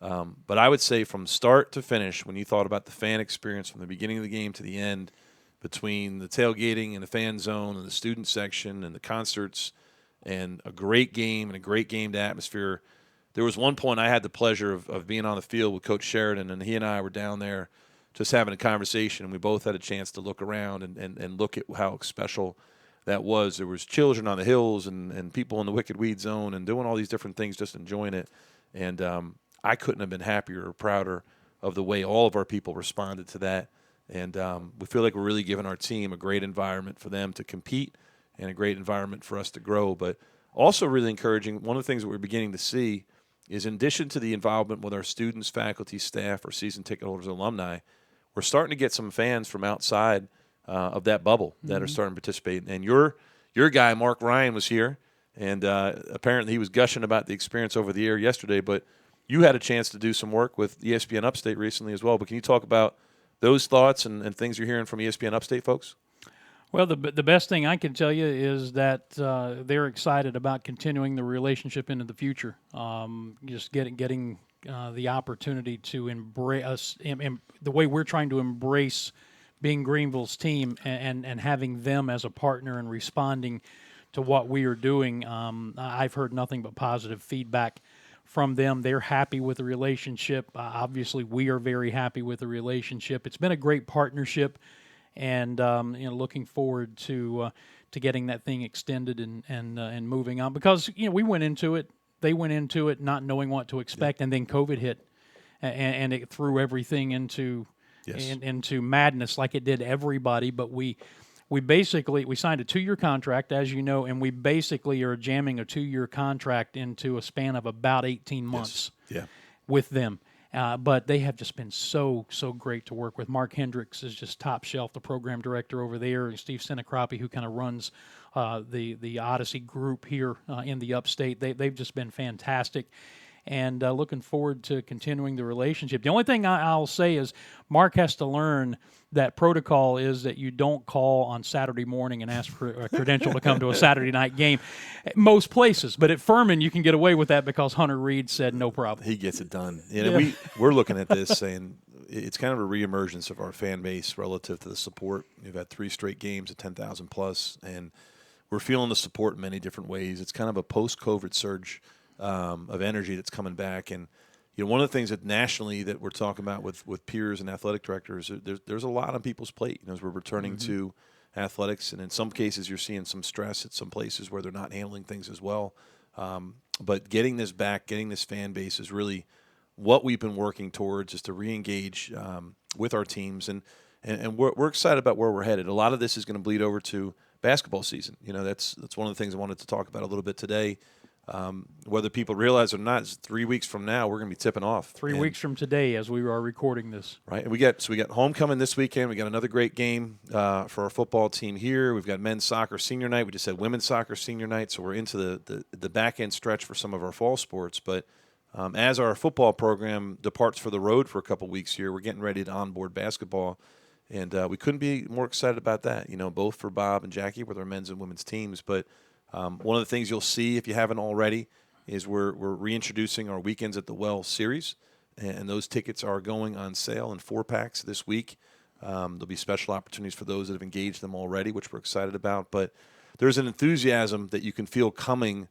But I would say from start to finish, when you thought about the fan experience from the beginning of the game to the end, between the tailgating and the fan zone and the student section and the concerts and a great game and a great game atmosphere, there was one point I had the pleasure of being on the field with Coach Sheridan, and he and I were down there just having a conversation, and we both had a chance to look around and look at how special that was. There was children on the hills and people in the Wicked Weed Zone and doing all these different things, just enjoying it. And I couldn't have been happier or prouder of the way all of our people responded to that. And we feel like we're really giving our team a great environment for them to compete and a great environment for us to grow. But also really encouraging, one of the things that we're beginning to see is in addition to the involvement with our students, faculty, staff, our season ticket holders, alumni, we're starting to get some fans from outside of that bubble that are starting to participate. And your guy, Mark Ryan, was here, and apparently he was gushing about the experience over the air yesterday, but you had a chance to do some work with ESPN Upstate recently as well. But can you talk about those thoughts and things you're hearing from ESPN Upstate folks? Well, the best thing I can tell you is that they're excited about continuing the relationship into the future. Just getting the opportunity to embrace us, the way we're trying to embrace being Greenville's team and having them as a partner and responding to what we are doing. I've heard nothing but positive feedback from them. They're happy with the relationship. Obviously, we are very happy with the relationship. It's been a great partnership. And looking forward to getting that thing extended and moving on, because we went into it, they went into it not knowing what to expect, and then COVID hit, and it threw everything into madness like it did everybody. But we basically signed a 2-year contract, as you know, and we basically are jamming a 2-year contract into a span of about 18 months with them. But they have just been so great to work with. Mark Hendricks is just top shelf, the program director over there, and Steve Senecrapi, who kind of runs the Odyssey group here in the Upstate. They've just been fantastic, and looking forward to continuing the relationship. The only thing I'll say is Mark has to learn that protocol is that you don't call on Saturday morning and ask for a credential to come to a Saturday night game at most places. But at Furman, you can get away with that because Hunter Reed said no problem. He gets it done. We're looking at this saying it's kind of a reemergence of our fan base relative to the support. We've had 3 straight games at 10,000 plus, and we're feeling the support in many different ways. It's kind of a post-COVID surge of energy that's coming back. And one of the things that nationally that we're talking about with peers and athletic directors, there's a lot on people's plate as we're returning to athletics. And in some cases, you're seeing some stress at some places where they're not handling things as well. But getting this back, getting this fan base is really what we've been working towards, is to re-engage with our teams. And we're excited about where we're headed. A lot of this is going to bleed over to basketball season. That's one of the things I wanted to talk about a little bit today. Whether people realize it or not, it's 3 weeks from now we're going to be tipping off. 3 weeks from today, as we are recording this. Right, and we got homecoming this weekend. We got another great game for our football team here. We've got men's soccer senior night. We just had women's soccer senior night, so we're into the back end stretch for some of our fall sports. But as our football program departs for the road for a couple weeks here, we're getting ready to onboard basketball, and we couldn't be more excited about that. Both for Bob and Jackie with our men's and women's teams, but. One of the things you'll see, if you haven't already, is we're reintroducing our Weekends at the Well series, and those tickets are going on sale in 4-packs this week. There'll be special opportunities for those that have engaged them already, which we're excited about. But there's an enthusiasm that you can feel coming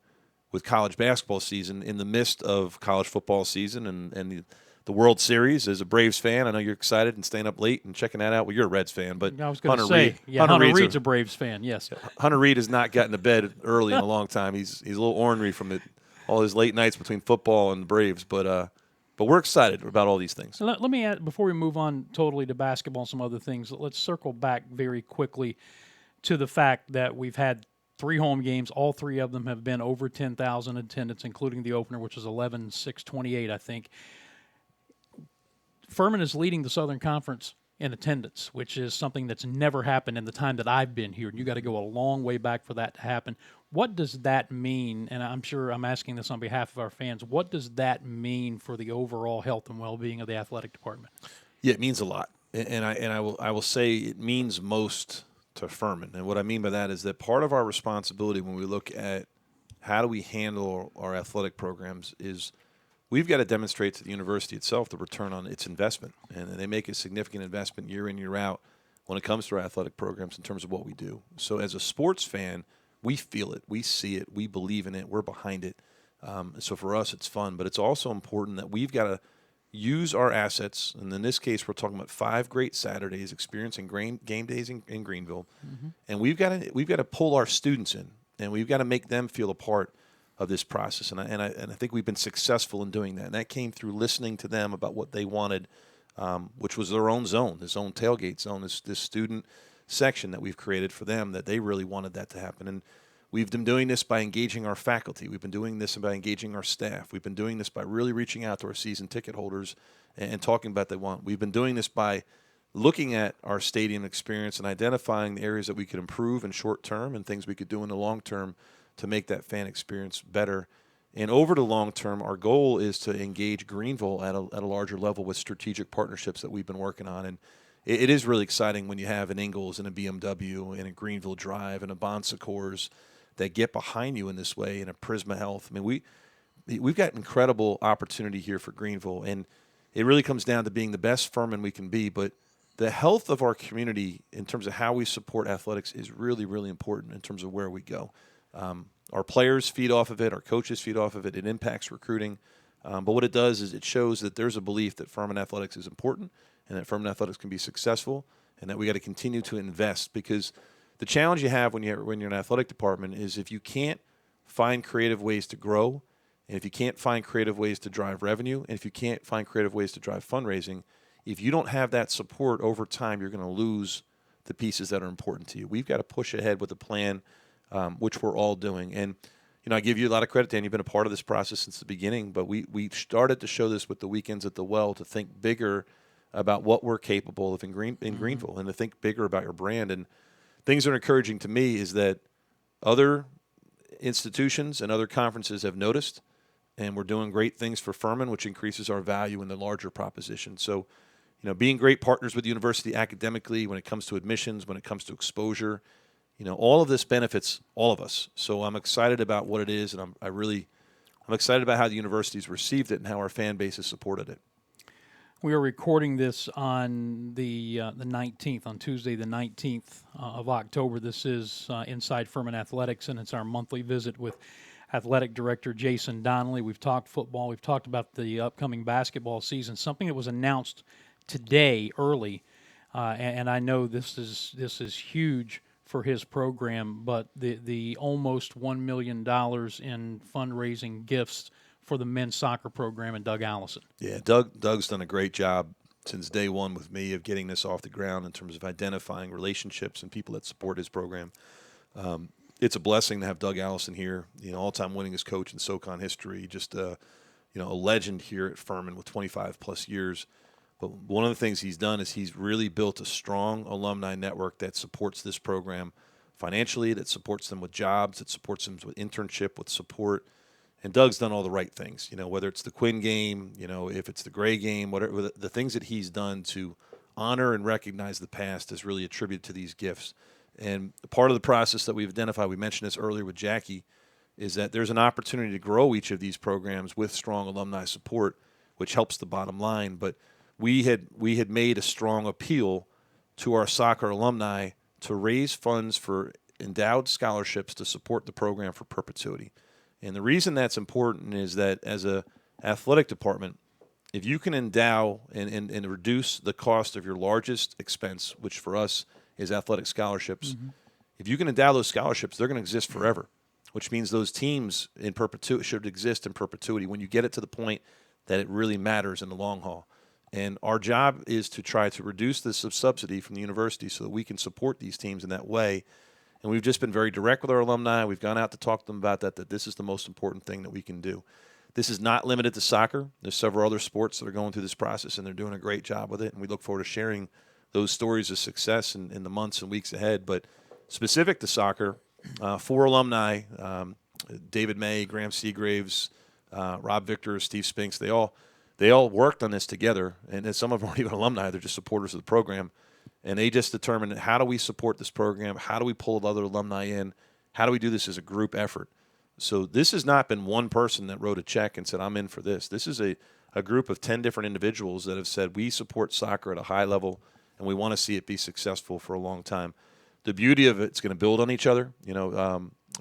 with college basketball season in the midst of college football season and the World Series. As a Braves fan, I know you're excited and staying up late and checking that out. Well, you're a Reds fan, but I was going to say, Hunter Reed's a Braves fan, yes. Hunter Reed has not gotten to bed early in a long time. He's a little ornery from all his late nights between football and the Braves, but we're excited about all these things. So let me add, before we move on totally to basketball and some other things, let's circle back very quickly to the fact that we've had 3 home games. All 3 of them have been over 10,000 attendance, including the opener, which was 11,628, I think. Furman is leading the Southern Conference in attendance, which is something that's never happened in the time that I've been here. And you got to go a long way back for that to happen. What does that mean? And I'm sure I'm asking this on behalf of our fans. What does that mean for the overall health and well-being of the athletic department? Yeah, it means a lot, and I will say it means most to Furman. And what I mean by that is that part of our responsibility when we look at how do we handle our athletic programs is we've got to demonstrate to the university itself the return on its investment. And they make a significant investment year in, year out when it comes to our athletic programs in terms of what we do. So as a sports fan, we feel it, we see it, we believe in it, we're behind it. So for us, it's fun. But it's also important that we've got to use our assets, and in this case, we're talking about 5 great Saturdays experiencing game days in Greenville, and we've got to pull our students in, and we've got to make them feel a part of this process, and I think we've been successful in doing that, and that came through listening to them about what they wanted, which was their own zone, this own tailgate zone, this student section that we've created for them, that they really wanted that to happen. And we've been doing this by engaging our faculty. We've been doing this by engaging our staff. We've been doing this by really reaching out to our season ticket holders and talking about what they want. We've been doing this by looking at our stadium experience and identifying the areas that we could improve in short term and things we could do in the long term to make that fan experience better. And over the long term, our goal is to engage Greenville at a larger level with strategic partnerships that we've been working on. And it is really exciting when you have an Ingles and a BMW and a Greenville Drive and a Bon Secours that get behind you in this way, and a Prisma Health. I mean, we've got incredible opportunity here for Greenville, and it really comes down to being the best Furman we can be. But the health of our community in terms of how we support athletics is really, really important in terms of where we go. Our players feed off of it. Our coaches feed off of it. It impacts recruiting. But what it does is it shows that there's a belief that Furman athletics is important and that Furman athletics can be successful, and that we got to continue to invest, because the challenge you have when you're in an athletic department is if you can't find creative ways to grow, and if you can't find creative ways to drive revenue, and if you can't find creative ways to drive fundraising, if you don't have that support over time, you're going to lose the pieces that are important to you. We've got to push ahead with a plan, which we're all doing. And, I give you a lot of credit, Dan. You've been a part of this process since the beginning, but we started to show this with the weekends at the Well, to think bigger about what we're capable of in Greenville, and to think bigger about your brand. And things that are encouraging to me is that other institutions and other conferences have noticed, and we're doing great things for Furman, which increases our value in the larger proposition. So, being great partners with the university academically, when it comes to admissions, when it comes to exposure, all of this benefits all of us. So I'm excited about what it is, and I'm excited about how the university's received it and how our fan base has supported it. We are recording this on the 19th, on Tuesday the 19th of October. This is Inside Furman Athletics, and it's our monthly visit with Athletic Director Jason Donnelly. We've talked football. We've talked about the upcoming basketball season, something that was announced today early, and I know this is huge for his program, but the almost $1 million in fundraising gifts for the men's soccer program and Doug Allison. Yeah, Doug's done a great job since day one with me of getting this off the ground in terms of identifying relationships and people that support his program. It's a blessing to have Doug Allison here, all-time winningest coach in SoCon history, just a legend here at Furman with 25-plus years. But one of the things he's done is he's really built a strong alumni network that supports this program financially, that supports them with jobs, that supports them with internship, with support. And Doug's done all the right things, whether it's the Quinn game, if it's the Gray game, whatever, the things that he's done to honor and recognize the past is really attributed to these gifts. And part of the process that we've identified, we mentioned this earlier with Jackie, is that there's an opportunity to grow each of these programs with strong alumni support, which helps the bottom line. But we had made a strong appeal to our soccer alumni to raise funds for endowed scholarships to support the program for perpetuity. And the reason that's important is that as a athletic department, if you can endow and reduce the cost of your largest expense, which for us is athletic scholarships, if you can endow those scholarships, they're going to exist forever, which means those teams in perpetuity should exist in perpetuity when you get it to the point that it really matters in the long haul. And our job is to try to reduce the subsidy from the university so that we can support these teams in that way. And we've just been very direct with our alumni. We've gone out to talk to them about that this is the most important thing that we can do. This is not limited to soccer. There's several other sports that are going through this process, and they're doing a great job with it. And we look forward to sharing those stories of success in the months and weeks ahead. But specific to soccer, 4 alumni, David May, Graham Seagraves, Rob Victor, Steve Spinks, they all worked on this together. And some of them aren't even alumni. They're just supporters of the program. And they just determined, how do we support this program? How do we pull other alumni in? How do we do this as a group effort? So this has not been one person that wrote a check and said, I'm in for this. This is a group of 10 different individuals that have said, we support soccer at a high level, and we want to see it be successful for a long time. The beauty of it's going to build on each other.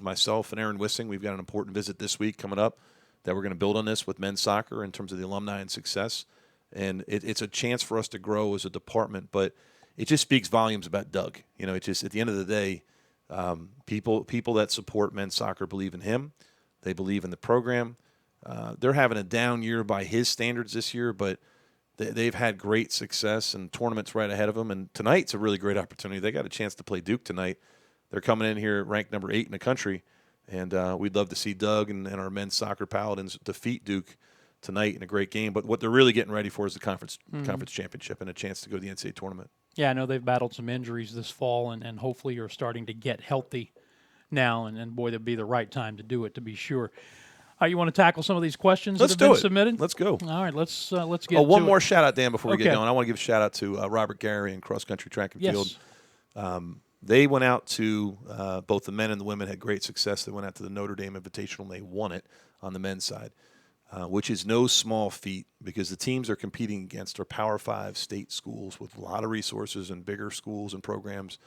Myself and Aaron Wissing, we've got an important visit this week coming up that we're going to build on this with men's soccer in terms of the alumni and success. And it's a chance for us to grow as a department, but it just speaks volumes about Doug. It's just, at the end of the day, people that support men's soccer believe in him. They believe in the program. They're having a down year by his standards this year, but they've had great success and tournaments right ahead of them. And tonight's a really great opportunity. They got a chance to play Duke tonight. They're coming in here ranked number 8 in the country, and we'd love to see Doug and our men's soccer Paladins defeat Duke tonight in a great game. But what they're really getting ready for is the conference championship and a chance to go to the NCAA tournament. Yeah, I know they've battled some injuries this fall, and hopefully you're starting to get healthy now. And boy, that'd be the right time to do it, to be sure. You want to tackle some of these questions that have been submitted? Let's go. All right, let's get one more shout-out, Dan, before we get going. I want to give a shout-out to Robert Gary and cross-country track and field. They went out to both the men and the women had great success. They went out to the Notre Dame Invitational, and they won it on the men's side, which is no small feat because the teams they're competing against are Power 5 state schools with a lot of resources and bigger schools and programs.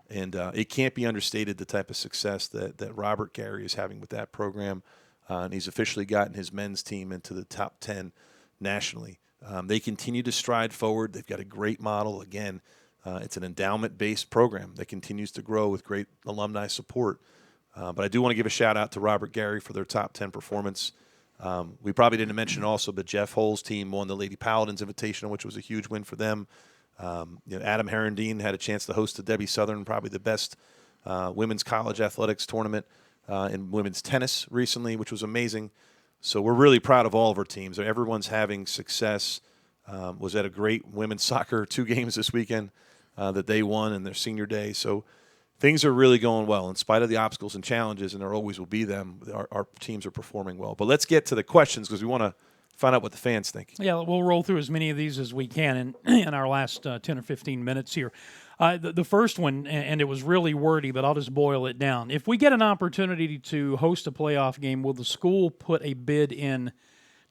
And it can't be understated the type of success that Robert Gary is having with that program. And he's officially gotten his men's team into the top 10 nationally. They continue to stride forward. They've got a great model. Again, it's an endowment-based program that continues to grow with great alumni support. But I do want to give a shout-out to Robert Gary for their top 10 performance. We probably didn't mention also, but Jeff Hull's team won the Lady Paladins Invitational, which was a huge win for them. Adam Herendine had a chance to host the Debbie Southern, probably the best women's college athletics tournament in women's tennis recently, which was amazing. So we're really proud of all of our teams. Everyone's having success. Was at a great women's soccer 2 games this weekend that they won in their senior day. So things are really going well in spite of the obstacles and challenges, and there always will be them. Our teams are performing well. But let's get to the questions because we want to find out what the fans think. Yeah, we'll roll through as many of these as we can in our last 10 or 15 minutes here. The first one, and it was really wordy, but I'll just boil it down. If we get an opportunity to host a playoff game, will the school put a bid in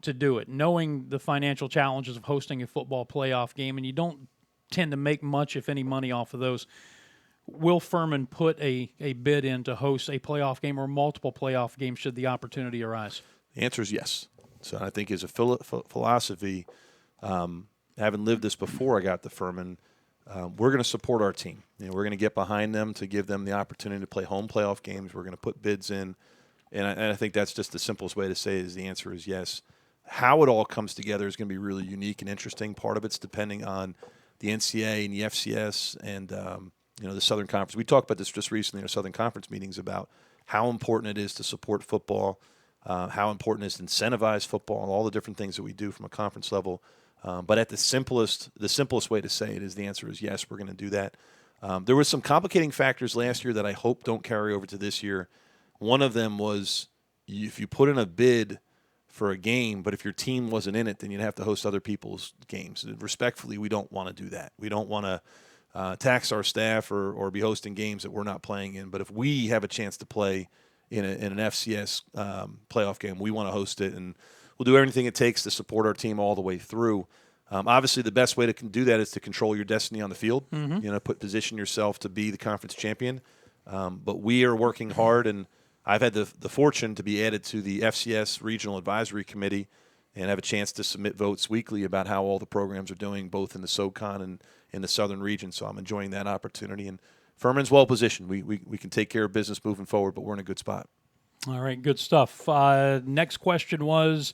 to do it, knowing the financial challenges of hosting a football playoff game, and you don't tend to make much, if any, money off of those? Will Furman put a bid in to host a playoff game or multiple playoff games should the opportunity arise? The answer is yes. So I think as a philosophy, having lived this before I got to Furman, we're going to support our team. We're going to get behind them to give them the opportunity to play home playoff games. We're going to put bids in. And I think that's just the simplest way to say it is the answer is yes. How it all comes together is going to be really unique and interesting. Part of it's depending on the NCAA and the FCS and the Southern Conference. We talked about this just recently in our Southern Conference meetings about how important it is to support football, how important it is to incentivize football, and all the different things that we do from a conference level. But at the simplest way to say it is the answer is yes, we're going to do that. There were some complicating factors last year that I hope don't carry over to this year. One of them was if you put in a bid for a game, but if your team wasn't in it, then you'd have to host other people's games. Respectfully, we don't want to do that. We don't want to tax our staff or be hosting games that we're not playing in. But if we have a chance to play in an FCS playoff game, we want to host it, and we'll do everything it takes to support our team all the way through. Obviously, the best way to do that is to control your destiny on the field. Mm-hmm. Position yourself to be the conference champion. But we are working hard, and I've had the fortune to be added to the FCS Regional Advisory Committee and have a chance to submit votes weekly about how all the programs are doing, both in the SoCon and in the Southern region. So I'm enjoying that opportunity. And Furman's well positioned. We can take care of business moving forward, but we're in a good spot. All right, good stuff. Next question was,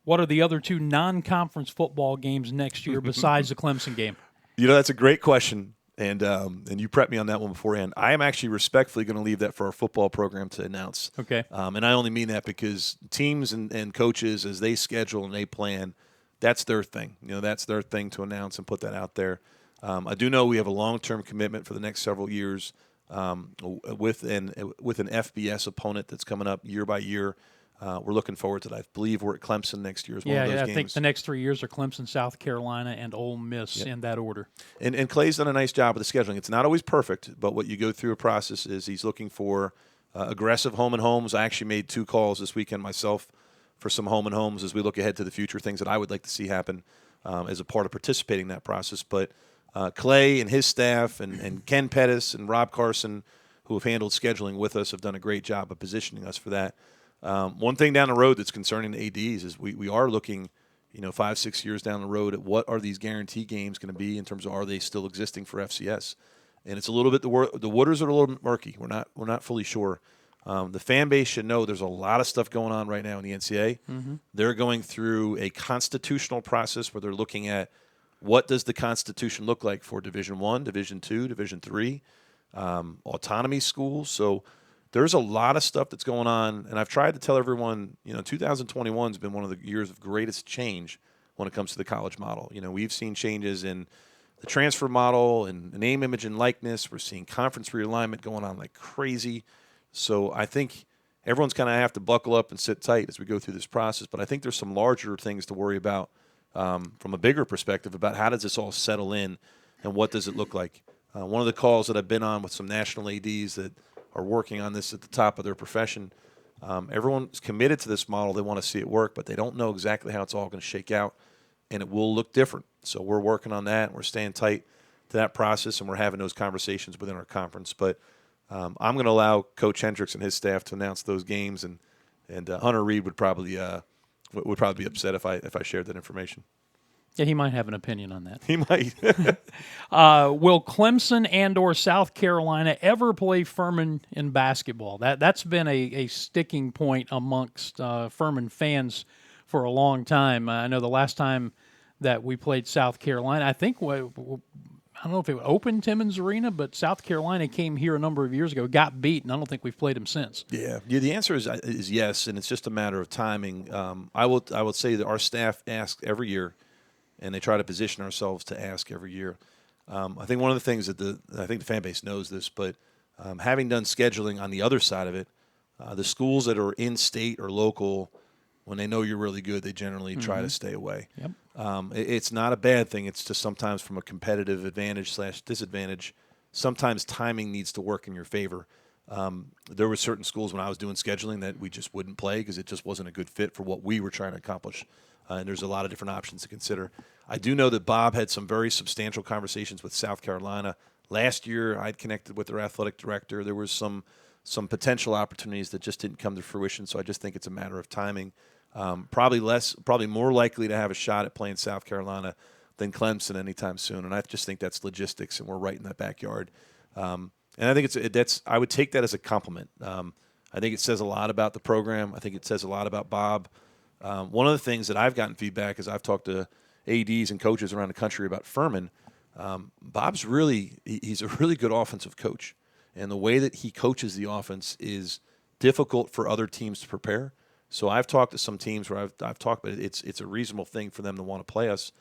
what are the other 2 non-conference football games next year besides the Clemson game? That's a great question, and you prepped me on that one beforehand. I am actually respectfully going to leave that for our football program to announce. Okay. And I only mean that because teams and coaches, as they schedule and they plan, that's their thing. That's their thing to announce and put that out there. I do know we have a long-term commitment for the next several years with an FBS opponent that's coming up year by year. We're looking forward to that. I believe we're at Clemson next year as one of those games. I think the next 3 years are Clemson, South Carolina, and Ole Miss in that order. And Clay's done a nice job with the scheduling. It's not always perfect, but what you go through a process is he's looking for aggressive home and homes. I actually made 2 calls this weekend myself for some home and homes as we look ahead to the future, things that I would like to see happen as a part of participating in that process. But Clay and his staff and Ken Pettis and Rob Carson, who have handled scheduling with us, have done a great job of positioning us for that. One thing down the road that's concerning the ADs is we are looking, 5-6 years down the road at what are these guarantee games going to be in terms of are they still existing for FCS, and it's a little bit the waters are a little bit murky. We're not fully sure. The fan base should know there's a lot of stuff going on right now in the NCAA. Mm-hmm. They're going through a constitutional process where they're looking at what does the Constitution look like for Division I, Division II, Division III, autonomy schools. So there's a lot of stuff that's going on, and I've tried to tell everyone, 2021 has been one of the years of greatest change when it comes to the college model. We've seen changes in the transfer model and the name, image, and likeness. We're seeing conference realignment going on like crazy. So I think everyone's kind of have to buckle up and sit tight as we go through this process. But I think there's some larger things to worry about from a bigger perspective about how does this all settle in and what does it look like. One of the calls that I've been on with some national ADs that are working on this at the top of their profession, everyone's committed to this model. They want to see it work, but they don't know exactly how it's all going to shake out, and it will look different. So we're working on that, and we're staying tight to that process, and we're having those conversations within our conference. But I'm going to allow Coach Hendricks and his staff to announce those games, and Hunter Reed would probably be upset if I shared that information. Yeah, he might have an opinion on that. He might. Will Clemson and or South Carolina ever play Furman in basketball? That's been a sticking point amongst Furman fans for a long time. I know the last time that we played South Carolina, I think I don't know if it opened Timmons Arena, but South Carolina came here a number of years ago, got beat, and I don't think we've played them since. Yeah. The answer is yes, and it's just a matter of timing. I will say that our staff asks every year, and they try to position ourselves to ask every year. I think one of the things that I think the fan base knows this, but having done scheduling on the other side of it, the schools that are in-state or local, when they know you're really good, they generally try to stay away. Yep. It's not a bad thing. It's just sometimes from a competitive advantage/disadvantage, sometimes timing needs to work in your favor. There were certain schools when I was doing scheduling that we just wouldn't play because it just wasn't a good fit for what we were trying to accomplish. And there's a lot of different options to consider. I do know that Bob had some very substantial conversations with South Carolina. Last year, I'd connected with their athletic director. There was some potential opportunities that just didn't come to fruition, so I just think it's a matter of timing. Probably more likely to have a shot at playing South Carolina than Clemson anytime soon, and I just think that's logistics, and we're right in that backyard. And I think I would take that as a compliment. I think it says a lot about the program. I think it says a lot about Bob. One of the things that I've gotten feedback as I've talked to ADs and coaches around the country about Furman, Bob's he's a really good offensive coach. And the way that he coaches the offense is difficult for other teams to prepare. So I've talked to some teams where I've talked about it's a reasonable thing for them to want to play us.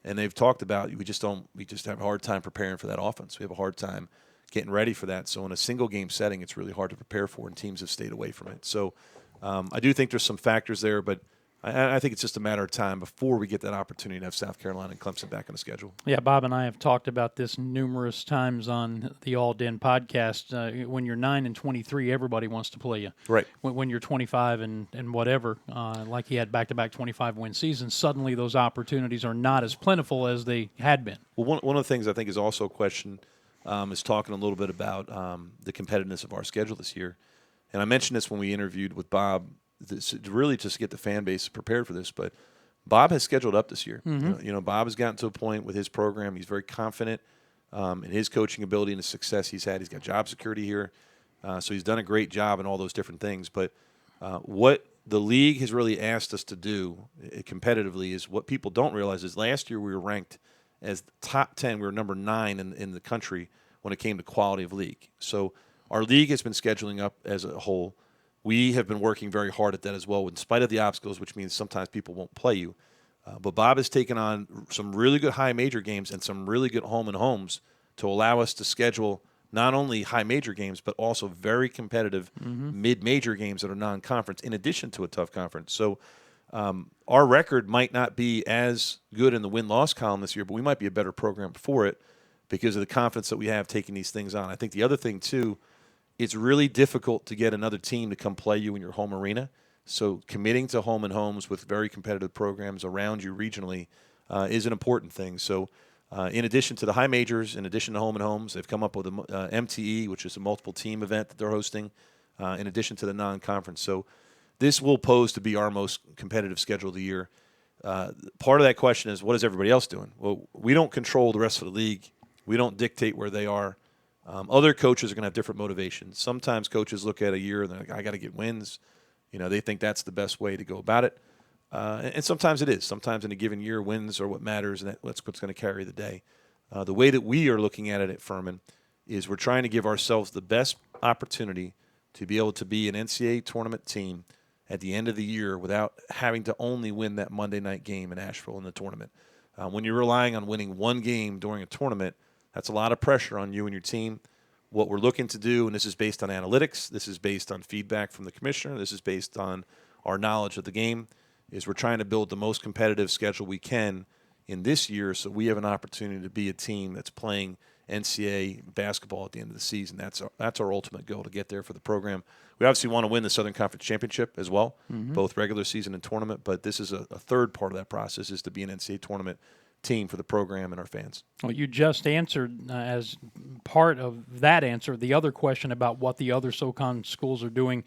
And they've talked about we just have a hard time preparing for that offense. We have a hard time getting ready for that. So in a single game setting, it's really hard to prepare for, and teams have stayed away from it. So I do think there's some factors there, but I think it's just a matter of time before we get that opportunity to have South Carolina and Clemson back on the schedule. Yeah, Bob and I have talked about this numerous times on the All Den podcast. When you're 9-23, everybody wants to play you. Right. When you're 25 and whatever, like he had back-to-back 25-win seasons, suddenly those opportunities are not as plentiful as they had been. Well, one of the things I think is also a question, is talking a little bit about the competitiveness of our schedule this year. And I mentioned this when we interviewed with Bob, really just to get the fan base prepared for this. But Bob has scheduled up this year. You know, Bob has gotten to a point with his program. He's very confident in his coaching ability and the success he's had. He's got job security here. So he's done a great job in all those different things. But what the league has really asked us to do competitively is what people don't realize is last year we were ranked as top 10. We were number 9 in the country when it came to quality of league. So our league has been scheduling up as a whole. We have been working very hard at that as well, in spite of the obstacles, which means sometimes people won't play you. But Bob has taken on some really good high major games and some really good home and homes to allow us to schedule not only high major games, but also very competitive mid-major games that are non-conference, in addition to a tough conference. So our record might not be as good in the win-loss column this year, but we might be a better program for it because of the confidence that we have taking these things on. I think the other thing, too, it's really difficult to get another team to come play you in your home arena. So committing to home and homes with very competitive programs around you regionally is an important thing. So in addition to the high majors, in addition to home and homes, they've come up with a MTE, which is a multiple team event that they're hosting, in addition to the non-conference. So this will pose to be our most competitive schedule of the year. Part of that question is, what is everybody else doing? Well, we don't control the rest of the league. We don't dictate where they are. Other coaches are going to have different motivations. Sometimes coaches look at a year and they're like, I got to get wins. You know, they think that's the best way to go about it. And sometimes it is. Sometimes in a given year, wins are what matters, and that's what's going to carry the day. The way that we are looking at it at Furman is we're trying to give ourselves the best opportunity to be able to be an NCAA tournament team at the end of the year without having to only win that Monday night game in Asheville in the tournament. When you're relying on winning one game during a tournament, that's a lot of pressure on you and your team. What we're looking to do, and this is based on analytics, this is based on feedback from the commissioner, this is based on our knowledge of the game, is we're trying to build the most competitive schedule we can in this year so we have an opportunity to be a team that's playing NCAA basketball at the end of the season. That's our ultimate goal, to get there for the program. We obviously want to win the Southern Conference Championship as well, both regular season and tournament, but this is a third part of that process, is to be an NCAA tournament team for the program and our fans. Well, you just answered, as part of that answer, the other question about what the other SoCon schools are doing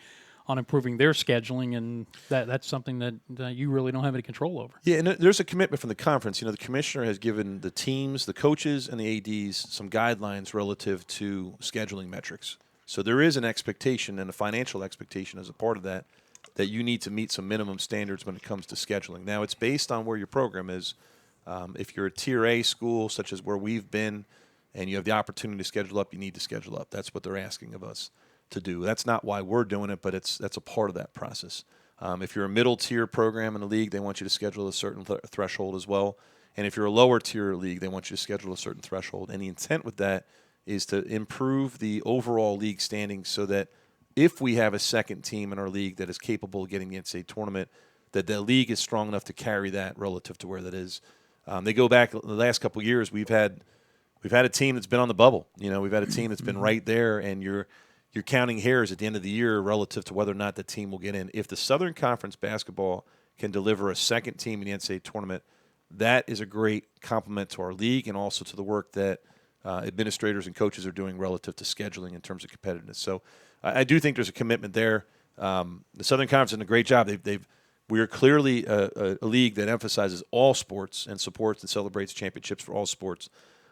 on improving their scheduling, and that's something that you really don't have any control over. Yeah, and there's a commitment from the conference. You know, the commissioner has given the teams, the coaches, and the ADs some guidelines relative to scheduling metrics. So there is an expectation and a financial expectation as a part of that you need to meet some minimum standards when it comes to scheduling. Now, it's based on where your program is. If you're a Tier A school, such as where we've been, and you have the opportunity to schedule up, you need to schedule up. That's what they're asking of us to do. That's not why we're doing it, but that's a part of that process. If you're a middle-tier program in the league, they want you to schedule a certain threshold as well. And if you're a lower-tier league, they want you to schedule a certain threshold. And the intent with that is to improve the overall league standing so that if we have a second team in our league that is capable of getting the NCAA tournament, that the league is strong enough to carry that relative to where that is. They go back the last couple of years. We've had a team that's been on the bubble. You know, we've had a team that's been right there, and you're counting hairs at the end of the year relative to whether or not the team will get in. If the Southern Conference basketball can deliver a second team in the NCAA tournament, that is a great compliment to our league and also to the work that administrators and coaches are doing relative to scheduling in terms of competitiveness. So I do think there's a commitment there. The Southern Conference has done a great job. We are clearly a league that emphasizes all sports and supports and celebrates championships for all sports.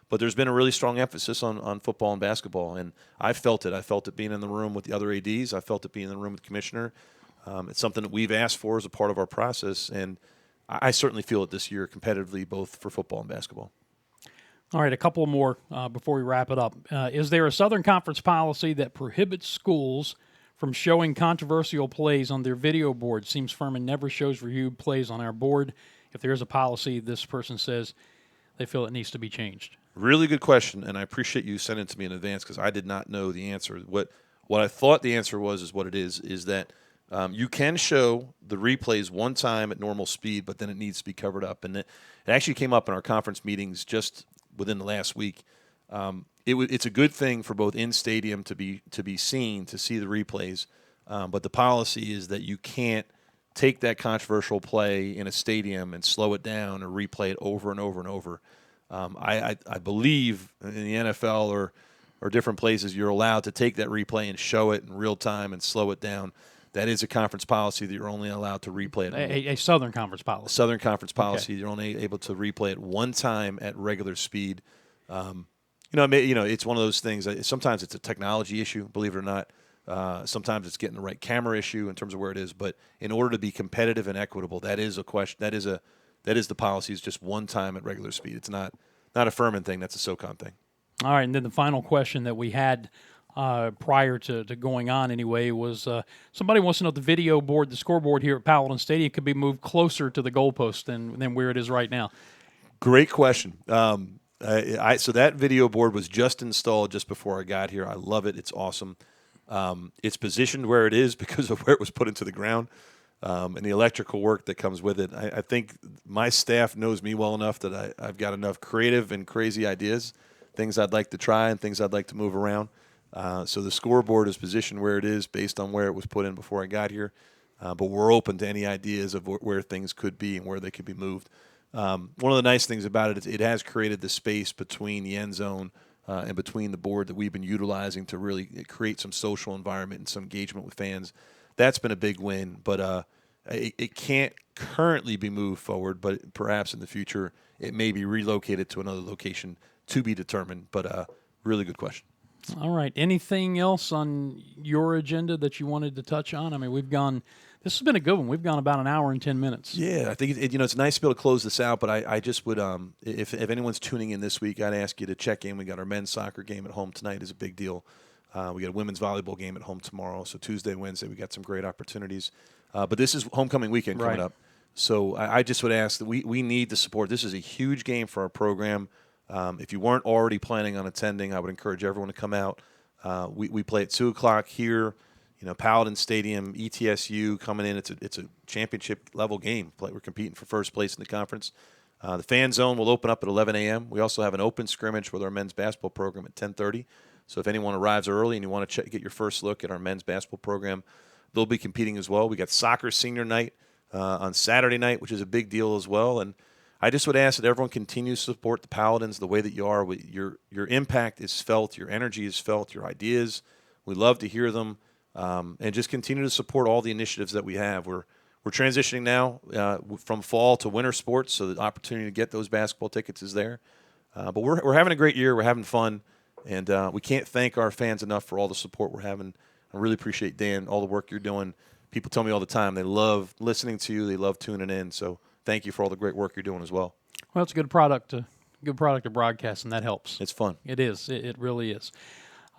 But there's been a really strong emphasis on football and basketball, and I felt it. I felt it being in the room with the other ADs. I felt it being in the room with the commissioner. It's something that we've asked for as a part of our process, and I certainly feel it this year competitively, both for football and basketball. All right, a couple more before we wrap it up. Is there a Southern Conference policy that prohibits schools from showing controversial plays on their video board? Seems Furman never shows reviewed plays on our board. If there is a policy, this person says they feel it needs to be changed. Really good question, and I appreciate you sending it to me in advance because I did not know the answer. What I thought the answer was what it is that you can show the replays one time at normal speed, but then it needs to be covered up. And it actually came up in our conference meetings just within the last week. It's a good thing for both in stadium to be seen, to see the replays, but the policy is that you can't take that controversial play in a stadium and slow it down or replay it over and over and over. I believe in the NFL or or different places, you're allowed to take that replay and show it in real time and slow it down. That is a conference policy that you're only allowed to replay it. A Southern Conference policy. Southern Conference policy. Okay. You're only able to replay it one time at regular speed. It's one of those things. Sometimes it's a technology issue, believe it or not. Sometimes it's getting the right camera issue in terms of where it is. But in order to be competitive and equitable, that is a question. That is the policy. Is just one time at regular speed. It's not a Furman thing. That's a SoCon thing. All right, and then the final question that we had prior to going on anyway was somebody wants to know if the video board, the scoreboard here at Paladin Stadium could be moved closer to the goalpost than where it is right now. Great question. So that video board was just installed just before I got here. I love it. It's awesome. It's positioned where it is because of where it was put into the ground and the electrical work that comes with it. I think my staff knows me well enough that I've got enough creative and crazy ideas, things I'd like to try and things I'd like to move around. So the scoreboard is positioned where it is based on where it was put in before I got here. But we're open to any ideas of where things could be and where they could be moved. One of the nice things about it is it has created the space between the end zone and between the board that we've been utilizing to really create some social environment and some engagement with fans. That's been a big win, but it can't currently be moved forward, but perhaps in the future it may be relocated to another location to be determined. But really good question. All right. Anything else on your agenda that you wanted to touch on? I mean, this has been a good one. We've gone about an hour and 10 minutes. Yeah, I think it's nice to be able to close this out, but I just would, if anyone's tuning in this week, I'd ask you to check in. We got our men's soccer game at home tonight is a big deal. We got a women's volleyball game at home tomorrow. So Tuesday, Wednesday, we got some great opportunities. But this is homecoming weekend coming up. So I just would ask that we need the support. This is a huge game for our program. If you weren't already planning on attending, I would encourage everyone to come out. We play at 2 o'clock here. Paladin Stadium, ETSU coming in. It's a championship level game. We're competing for first place in the conference. The fan zone will open up at 11 a.m. We also have an open scrimmage with our men's basketball program at 10:30. So if anyone arrives early and you want to get your first look at our men's basketball program, they'll be competing as well. We got soccer senior night on Saturday night, which is a big deal as well. And I just would ask that everyone continues to support the Paladins the way that you are. Your impact is felt. Your energy is felt. Your ideas, we love to hear them. And just continue to support all the initiatives that we have. We're transitioning now from fall to winter sports, so the opportunity to get those basketball tickets is there. But we're having a great year. We're having fun. And we can't thank our fans enough for all the support we're having. I really appreciate, Dan, all the work you're doing. People tell me all the time they love listening to you. They love tuning in. So thank you for all the great work you're doing as well. Well, it's a good product to broadcast, and that helps. It's fun. It is. It really is.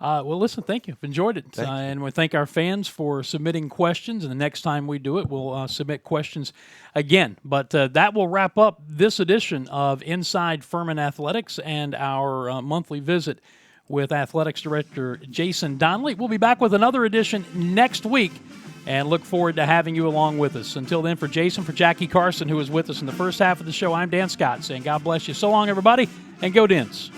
Well, listen, thank you. I've enjoyed it. And we thank our fans for submitting questions. And the next time we do it, we'll submit questions again. But that will wrap up this edition of Inside Furman Athletics and our monthly visit with Athletics Director Jason Donnelly. We'll be back with another edition next week and look forward to having you along with us. Until then, for Jason, for Jackie Carson, who was with us in the first half of the show, I'm Dan Scott saying God bless you. So long, everybody, and go Dens.